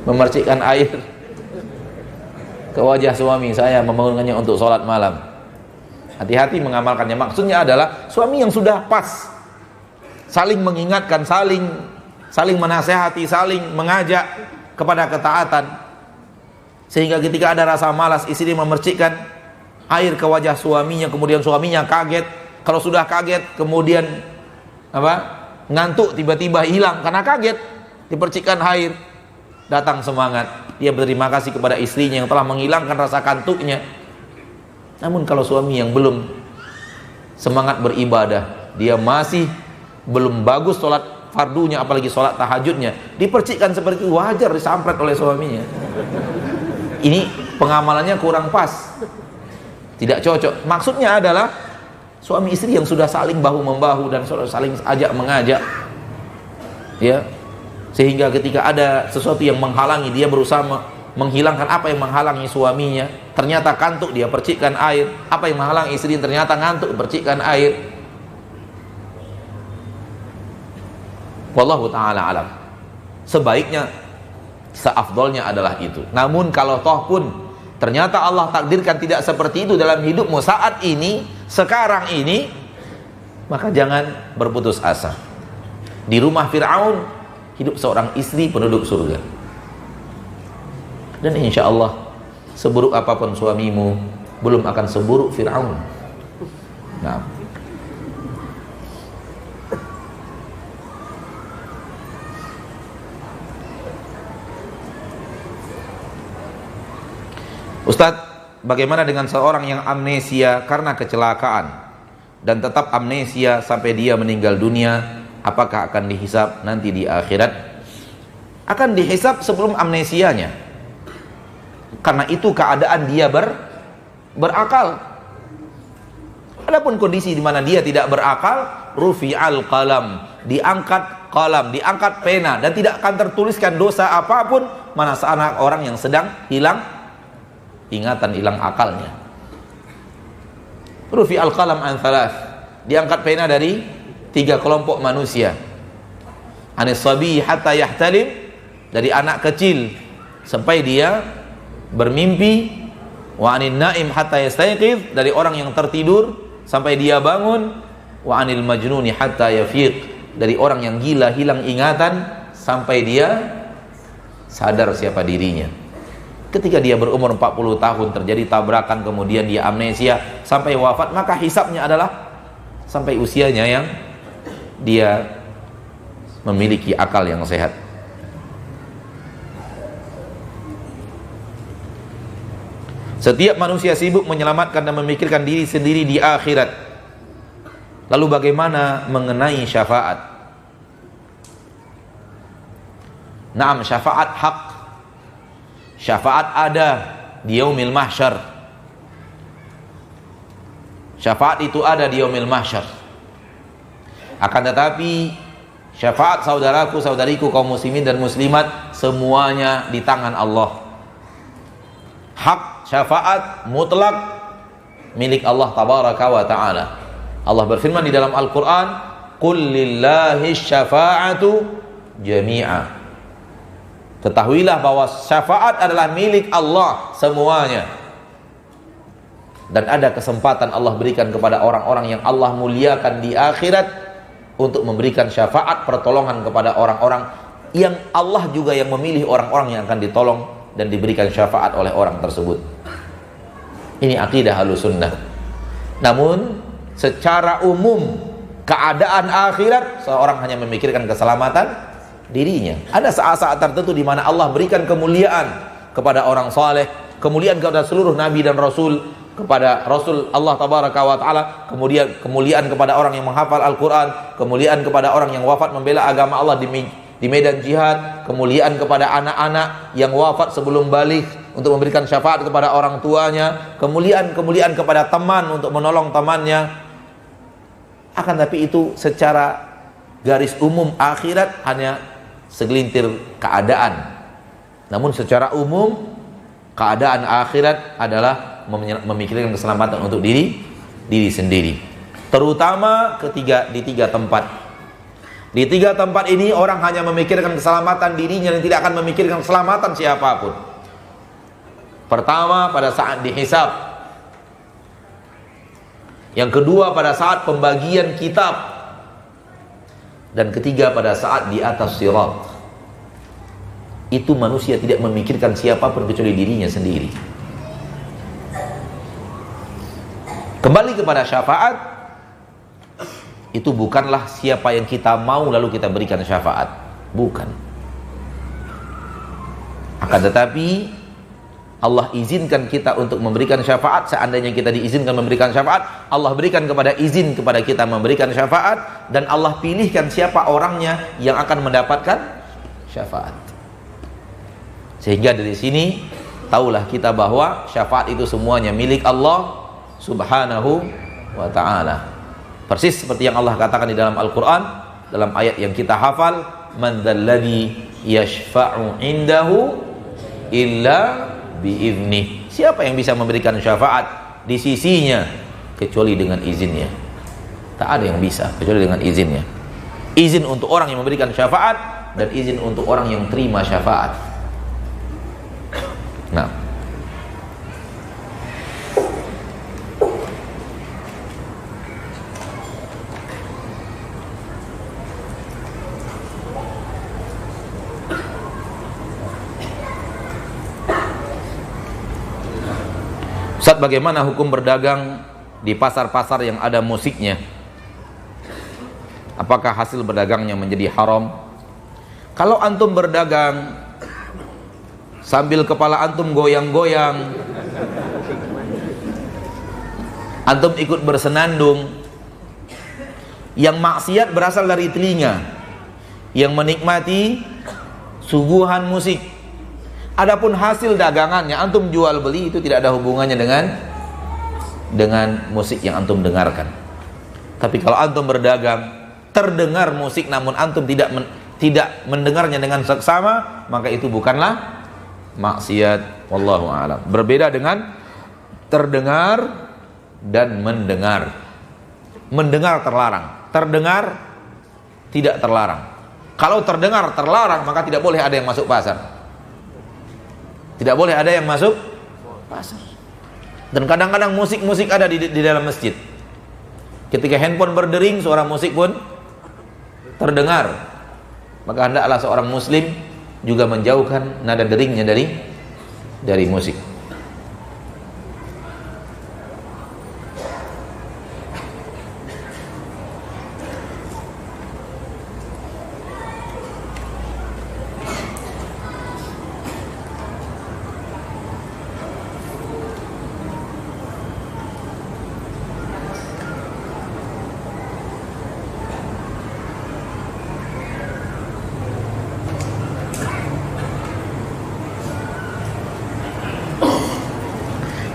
[SPEAKER 1] Memercikkan air ke wajah suami saya, membangunkannya untuk sholat malam. Hati-hati mengamalkannya. Maksudnya adalah suami yang sudah pas, saling mengingatkan, saling menasehati, saling mengajak kepada ketaatan, sehingga ketika ada rasa malas, istri memercikkan air ke wajah suaminya, kemudian suaminya kaget. Kalau sudah kaget, kemudian ngantuk tiba-tiba hilang karena kaget dipercikkan air. Datang semangat, dia berterima kasih kepada istrinya yang telah menghilangkan rasa kantuknya. Namun kalau suami yang belum semangat beribadah, dia masih belum bagus sholat fardunya, apalagi sholat tahajudnya, dipercikkan seperti itu, wajar disampret oleh suaminya. Ini pengamalannya kurang pas, tidak cocok. Maksudnya adalah suami istri yang sudah saling bahu-membahu dan saling ajak mengajak, ya, sehingga ketika ada sesuatu yang menghalangi, dia berusaha menghilangkan apa yang menghalangi suaminya. Ternyata kantuk, dia percikkan air. Apa yang menghalangi istri, ternyata ngantuk, percikkan air. Wallahu ta'ala alam. Sebaiknya, seafdolnya adalah itu. Namun kalau toh pun ternyata Allah takdirkan tidak seperti itu dalam hidupmu saat ini, sekarang ini, maka jangan berputus asa. Di rumah Fir'aun hidup seorang istri penduduk surga. Dan insya Allah seburuk apapun suamimu, belum akan seburuk Fir'aun. Nah, Ustadz, bagaimana dengan seorang yang amnesia karena kecelakaan dan tetap amnesia sampai dia meninggal dunia? Apakah akan dihisab nanti di akhirat? Akan dihisab sebelum amnesianya, karena itu keadaan dia berakal. Adapun kondisi di mana dia tidak berakal, rufi'al qalam, diangkat qalam, diangkat pena, dan tidak akan tertuliskan dosa apapun mana seanak orang yang sedang hilang ingatan, hilang akalnya. Rufi'al qalam an thalath, diangkat pena dari 3 kelompok manusia. Anis sabi hatta yahtalim, dari anak kecil sampai dia bermimpi. Wa anin naim hatta yastayqiz, dari orang yang tertidur sampai dia bangun. Wa anil majnuni hatta yafiq, dari orang yang gila hilang ingatan sampai dia sadar siapa dirinya. Ketika dia berumur 40 tahun terjadi tabrakan, kemudian dia amnesia sampai wafat, maka hisabnya adalah sampai usianya yang dia memiliki akal yang sehat. Setiap manusia sibuk menyelamatkan dan memikirkan diri sendiri di akhirat. Lalu bagaimana mengenai syafaat? Naam, syafaat hak. Syafaat ada di yaumil mahsyar. Syafaat itu ada di yaumil mahsyar. Akan tetapi syafaat saudaraku, saudariku, kaum muslimin dan muslimat, semuanya di tangan Allah. Hak syafaat mutlak milik Allah tabaraka wa ta'ala. Allah berfirman di dalam Al-Quran, qul lillahi syafa'atu jami'a. Ketahuilah bahwa syafaat adalah milik Allah semuanya. Dan ada kesempatan Allah berikan kepada orang-orang yang Allah muliakan di akhirat untuk memberikan syafaat pertolongan kepada orang-orang yang Allah juga yang memilih orang-orang yang akan ditolong dan diberikan syafaat oleh orang tersebut. Ini akidah Ahlussunnah. Namun secara umum keadaan akhirat, seorang hanya memikirkan keselamatan dirinya. Ada saat-saat tertentu di mana Allah berikan kemuliaan kepada orang saleh, kemuliaan kepada seluruh nabi dan rasul, kepada Rasul Allah tabaraka wa ta'ala, kemudian kemuliaan kepada orang yang menghafal Al-Quran, kemuliaan kepada orang yang wafat membela agama Allah di medan jihad, kemuliaan kepada anak-anak yang wafat sebelum balik untuk memberikan syafaat kepada orang tuanya, kemuliaan kepada teman untuk menolong temannya. Akan tapi itu secara garis umum akhirat hanya segelintir keadaan. Namun secara umum keadaan akhirat adalah memikirkan keselamatan untuk diri sendiri, terutama di 3 tempat. Di 3 tempat ini orang hanya memikirkan keselamatan dirinya dan tidak akan memikirkan keselamatan siapapun. Pertama, pada saat dihisab. Yang kedua, pada saat pembagian kitab. Dan ketiga, pada saat di atas sirat. Itu manusia tidak memikirkan siapapun kecuali dirinya sendiri. Kembali kepada syafaat, itu bukanlah siapa yang kita mau lalu kita berikan syafaat, bukan. Akan tetapi Allah izinkan kita untuk memberikan syafaat. Seandainya kita diizinkan memberikan syafaat, Allah berikan izin kepada kita memberikan syafaat, dan Allah pilihkan siapa orangnya yang akan mendapatkan syafaat. Sehingga dari sini taulah kita bahwa syafaat itu semuanya milik Allah Subhanahu wa ta'ala. Persis seperti yang Allah katakan di dalam Al-Quran, dalam ayat yang kita hafal, man dzalladzi yashfa'u indahu illa bi'idznih. Siapa yang bisa memberikan syafaat di sisinya kecuali dengan izinnya? Tak ada yang bisa kecuali dengan izinnya. Izin untuk orang yang memberikan syafaat dan izin untuk orang yang terima syafaat. Nah, Ustaz, bagaimana hukum berdagang di pasar-pasar yang ada musiknya? Apakah hasil berdagangnya menjadi haram? Kalau antum berdagang sambil kepala antum goyang-goyang, antum ikut bersenandung, yang maksiat berasal dari telinga yang menikmati suguhan musik. Adapun hasil dagangannya antum jual beli, itu tidak ada hubungannya dengan musik yang antum dengarkan. Tapi kalau antum berdagang terdengar musik namun antum tidak mendengarnya dengan seksama, maka itu bukanlah maksiat. Wallahu a'lam. Berbeda dengan terdengar dan mendengar. Mendengar terlarang, terdengar tidak terlarang. Kalau terdengar terlarang, maka tidak boleh ada yang masuk pasar. Tidak boleh ada yang masuk pasar. Dan kadang-kadang musik-musik ada di dalam masjid. Ketika handphone berdering, suara musik pun terdengar. Maka hendaklah seorang muslim juga menjauhkan nada deringnya dari musik.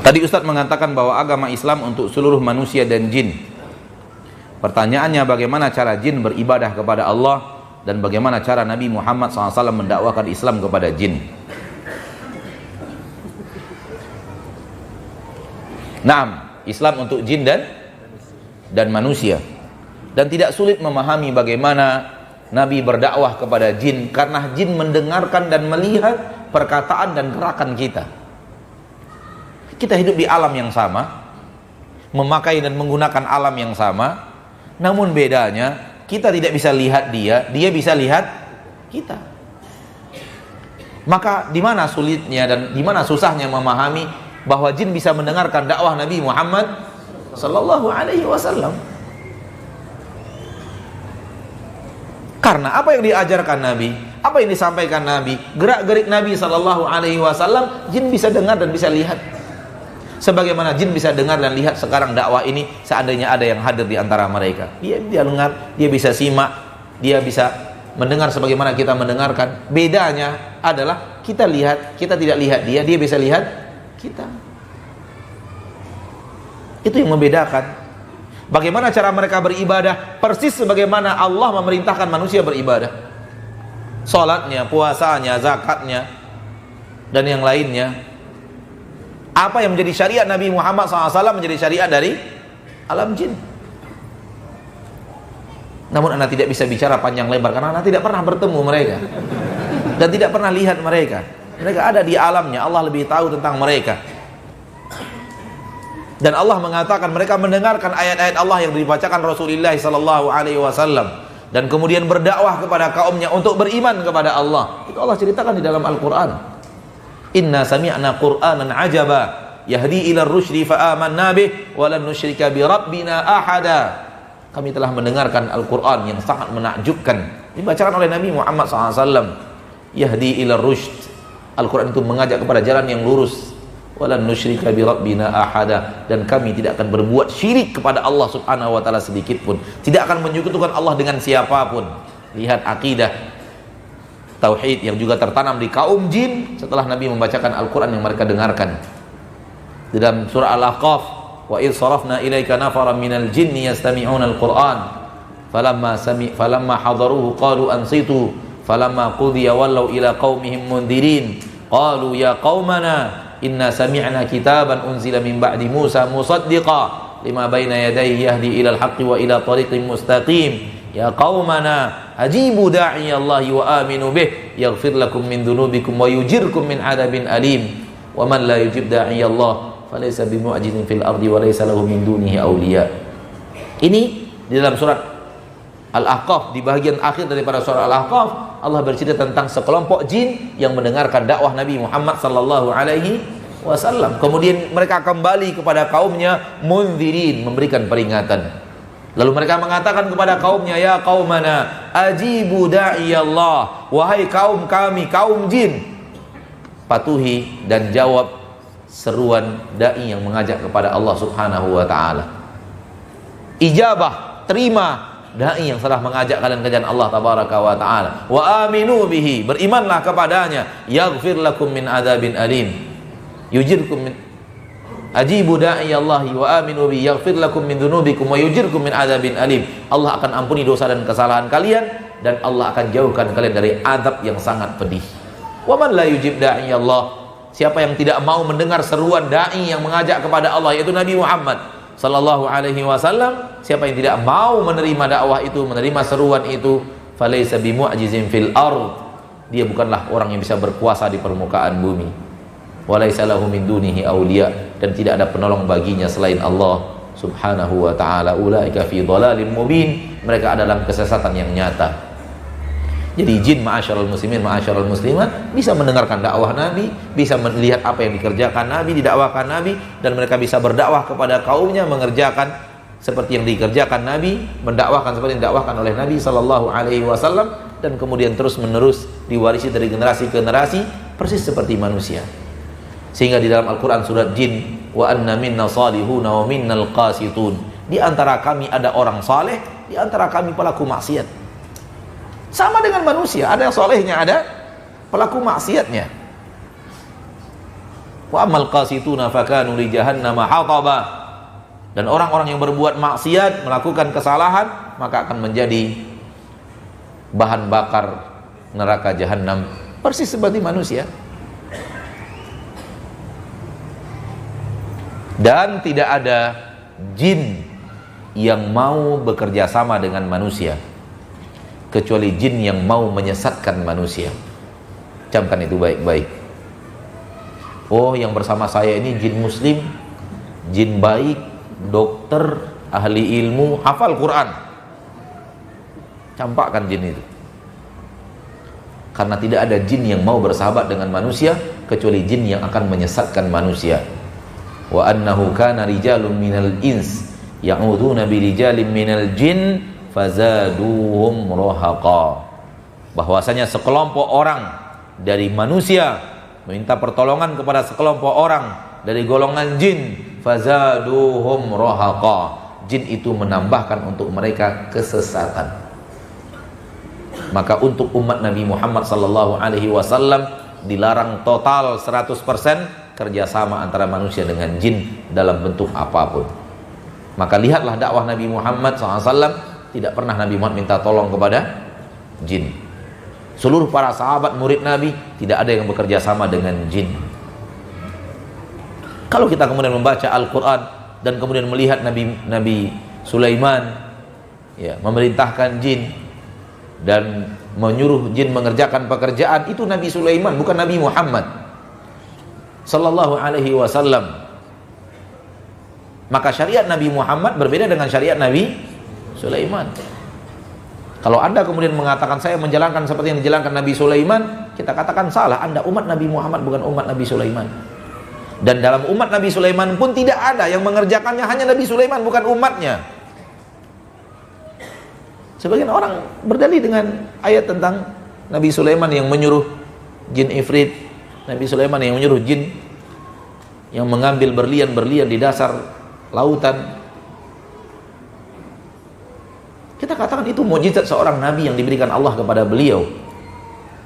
[SPEAKER 1] Tadi Ustadz mengatakan bahwa agama Islam untuk seluruh manusia dan jin. Pertanyaannya, bagaimana cara jin beribadah kepada Allah dan bagaimana cara Nabi Muhammad SAW mendakwakan Islam kepada jin? Naam, Islam untuk jin dan manusia. Dan tidak sulit memahami bagaimana Nabi berdakwah kepada jin, karena jin mendengarkan dan melihat perkataan dan gerakan kita. Kita hidup di alam yang sama, memakai dan menggunakan alam yang sama, namun bedanya kita tidak bisa lihat dia, dia bisa lihat kita. Maka di mana sulitnya dan di mana susahnya memahami bahwa jin bisa mendengarkan dakwah Nabi Muhammad sallallahu alaihi wasallam? Karena apa yang diajarkan Nabi, apa yang disampaikan Nabi, gerak-gerik Nabi sallallahu alaihi wasallam, jin bisa dengar dan bisa lihat. Sebagaimana jin bisa dengar dan lihat sekarang dakwah ini, seandainya ada yang hadir di antara mereka, dia dengar, dia bisa simak, dia bisa mendengar sebagaimana kita mendengarkan. Bedanya adalah kita lihat, kita tidak lihat dia, dia bisa lihat kita. Itu yang membedakan. Bagaimana cara mereka beribadah? Persis sebagaimana Allah memerintahkan manusia beribadah. Salatnya, puasanya, zakatnya, dan yang lainnya. Apa yang menjadi syariat Nabi Muhammad SAW menjadi syariat dari alam jin. Namun anda tidak bisa bicara panjang lebar karena anda tidak pernah bertemu mereka dan tidak pernah lihat mereka. Mereka ada di alamnya, Allah lebih tahu tentang mereka. Dan Allah mengatakan mereka mendengarkan ayat-ayat Allah yang dibacakan Rasulullah SAW dan kemudian berdakwah kepada kaumnya untuk beriman kepada Allah. Itu Allah ceritakan di dalam Al-Quran. Inna sami'na Qur'anan ajaba yahdi ila rusydi fa amanna bih wa lan nusyrika bi rabbina ahada. kami telah mendengarkan Al-Quran yang sangat menakjubkan dibacakan oleh Nabi Muhammad SAW. Yahdi ila rushd, Al-Quran itu mengajak kepada jalan yang lurus. Walan nusyrika bi rabbina ahada, dan kami tidak akan berbuat syirik kepada Allah Subhanahu wa taala sedikit pun, tidak akan menyekutukan Allah dengan siapapun. Lihat akidah tauhid yang juga tertanam di kaum jin setelah Nabi membacakan Al-Quran yang mereka dengarkan. Di dalam surah Al-Ahqaf, wa idh sarafna ilaika nafaran minal jinni yastami'una al-Qur'an falamma hadaruhu qalu ansitu falamma qudiya wallaw ila qaumihim mundirin qalu ya qaumana inna sami'na kitaban unzila min ba'di Musa musaddiqa lima baina yadayhi yahdi ila al-haqqi wa ila tariqin mustaqim ya qaumana ajibu da'i Allah wa aminu bih yaghfir lakum min dhunubikum wa yujirkum min adabin alim wa man la yujib da'i Allah falaysa bimu'jizin fil ardi wa laysa lahu min dunihi awliya. Ini di dalam surat Al-Ahqaf, di bagian akhir daripada surah Al-Ahqaf, Allah bercerita tentang sekelompok jin yang mendengarkan dakwah Nabi Muhammad sallallahu alaihi wasallam. Kemudian mereka kembali kepada kaumnya munzirin, memberikan peringatan. Lalu mereka mengatakan kepada kaumnya, ya qaumana ajibu da'i Allah, wahai kaum kami, kaum jin, patuhi dan jawab seruan dai yang mengajak kepada Allah Subhanahu wa taala. Ijabah, terima dai yang telah mengajak kalian ke jalan Allah tabaraka wa taala. Wa aminu bihi, berimanlah kepadanya. Yaghfir lakum min adzabin alim. Yujirkum min ajibu da'i Allah wa aminu bihi yaghfir lakum min dzunubikum wa yujirkum min adzabin alim. Allah akan ampuni dosa dan kesalahan kalian, dan Allah akan jauhkan kalian dari azab yang sangat pedih. Wa man la yujib da'i Allah, siapa yang tidak mau mendengar seruan dai yang mengajak kepada Allah, yaitu Nabi Muhammad sallallahu alaihi wasallam, siapa yang tidak mau menerima dakwah itu, menerima seruan itu, falaysa bimu'jizin fil ard, dia bukanlah orang yang bisa berkuasa di permukaan bumi. Walaysa lahu min dunihi awliya, dan tidak ada penolong baginya selain Allah Subhanahu wa taala. Ulaika fi dhalalim mubin, mereka adalah kesesatan yang nyata. Jadi jin ma'asyarul muslimin, ma'asyarul muslimat bisa mendengarkan dakwah Nabi, bisa melihat apa yang dikerjakan Nabi, didakwakan Nabi, dan mereka bisa berdakwah kepada kaumnya, mengerjakan seperti yang dikerjakan Nabi, mendakwahkan seperti yang didakwahkan oleh Nabi sallallahu alaihi wasallam, dan kemudian terus menerus diwarisi dari generasi ke generasi, persis seperti manusia. Sehingga di dalam Al-Quran surat Jin, wa anna minna salihuna wa minnal qasitun, di antara kami ada orang saleh, di antara kami pelaku maksiat. Sama dengan manusia, ada yang solehnya, ada pelaku maksiatnya. Wa amal qasituna fakanu li jahannama hataba, dan orang-orang yang berbuat maksiat, melakukan kesalahan, maka akan menjadi bahan bakar neraka jahanam, persis seperti manusia. Dan tidak ada jin yang mau bekerja sama dengan manusia kecuali jin yang mau menyesatkan manusia. Camkan itu baik-baik. Oh, yang bersama saya ini jin muslim, jin baik, dokter, ahli ilmu, hafal Quran. Campakkan jin itu. Karena tidak ada jin yang mau bersahabat dengan manusia kecuali jin yang akan menyesatkan manusia. Wa annahu kana rijalun minal ins ya'udzuuna bi rijalin minal jin fazaduhum rohaqa, bahwasanya sekelompok orang dari manusia meminta pertolongan kepada sekelompok orang dari golongan jin, fazaduhum rohaqa, jin itu menambahkan untuk mereka kesesatan. Maka untuk umat Nabi Muhammad sallallahu alaihi wasallam dilarang total 100% kerjasama antara manusia dengan jin dalam bentuk apapun. Maka lihatlah dakwah Nabi Muhammad SAW, tidak pernah Nabi Muhammad minta tolong kepada jin. Seluruh para sahabat murid Nabi tidak ada yang bekerja sama dengan jin. Kalau kita kemudian membaca Al-Quran dan kemudian melihat Nabi Sulaiman ya, memerintahkan jin dan menyuruh jin mengerjakan pekerjaan, itu Nabi Sulaiman, bukan Nabi Muhammad sallallahu alaihi wasallam. Maka syariat Nabi Muhammad berbeda dengan syariat Nabi Sulaiman. Kalau Anda kemudian mengatakan saya menjalankan seperti yang dijalankan Nabi Sulaiman, kita katakan salah. Anda umat Nabi Muhammad, bukan umat Nabi Sulaiman. Dan dalam umat Nabi Sulaiman pun tidak ada yang mengerjakannya, hanya Nabi Sulaiman, bukan umatnya. Sebagian orang berdalil dengan ayat tentang Nabi Sulaiman yang menyuruh jin ifrit, Nabi Sulaiman yang menyuruh jin yang mengambil berlian-berlian di dasar lautan. Kita katakan itu mukjizat seorang nabi yang diberikan Allah kepada beliau,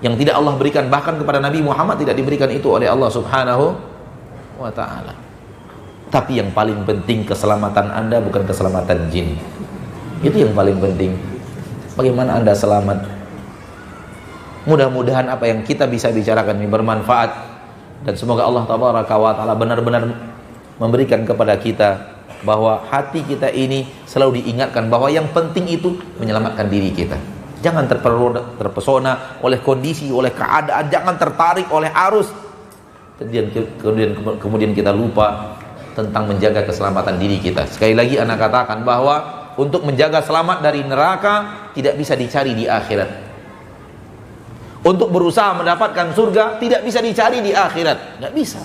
[SPEAKER 1] yang tidak Allah berikan, bahkan kepada Nabi Muhammad tidak diberikan itu oleh Allah Subhanahu wa ta'ala. Tapi yang paling penting keselamatan Anda, bukan keselamatan jin. Itu yang paling penting. Bagaimana Anda selamat? Mudah-mudahan apa yang kita bisa bicarakan ini bermanfaat, dan semoga Allah Tabaraka wa ta'ala benar-benar memberikan kepada kita bahwa hati kita ini selalu diingatkan bahwa yang penting itu menyelamatkan diri kita. Jangan terpesona oleh kondisi, oleh keadaan, jangan tertarik oleh arus. Kemudian kita lupa tentang menjaga keselamatan diri kita. Sekali lagi anak katakan bahwa untuk menjaga selamat dari neraka tidak bisa dicari di akhirat. Untuk berusaha mendapatkan surga tidak bisa dicari di akhirat, nggak bisa.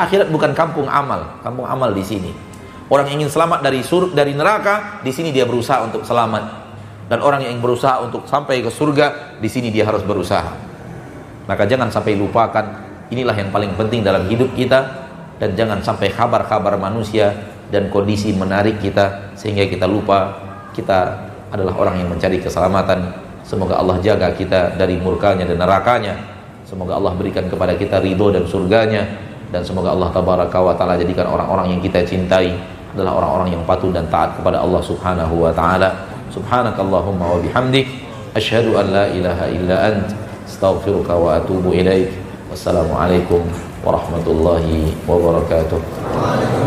[SPEAKER 1] Akhirat bukan kampung amal di sini. Orang yang ingin selamat dari neraka, di sini dia berusaha untuk selamat. Dan orang yang ingin berusaha untuk sampai ke surga, di sini dia harus berusaha. Maka jangan sampai lupakan, inilah yang paling penting dalam hidup kita, dan jangan sampai kabar-kabar manusia dan kondisi menarik kita sehingga kita lupa kita adalah orang yang mencari keselamatan. Semoga Allah jaga kita dari murkanya dan nerakanya. Semoga Allah berikan kepada kita ridho dan surganya, dan semoga Allah Tabaraka wa ta'ala jadikan orang-orang yang kita cintai adalah orang-orang yang patuh dan taat kepada Allah Subhanahu wa ta'ala. Subhanakallahumma wa bihamdik, asyhadu an la ilaha illa ant, astaghfiruka wa atubu ilaik. Wassalamualaikum warahmatullahi wabarakatuh.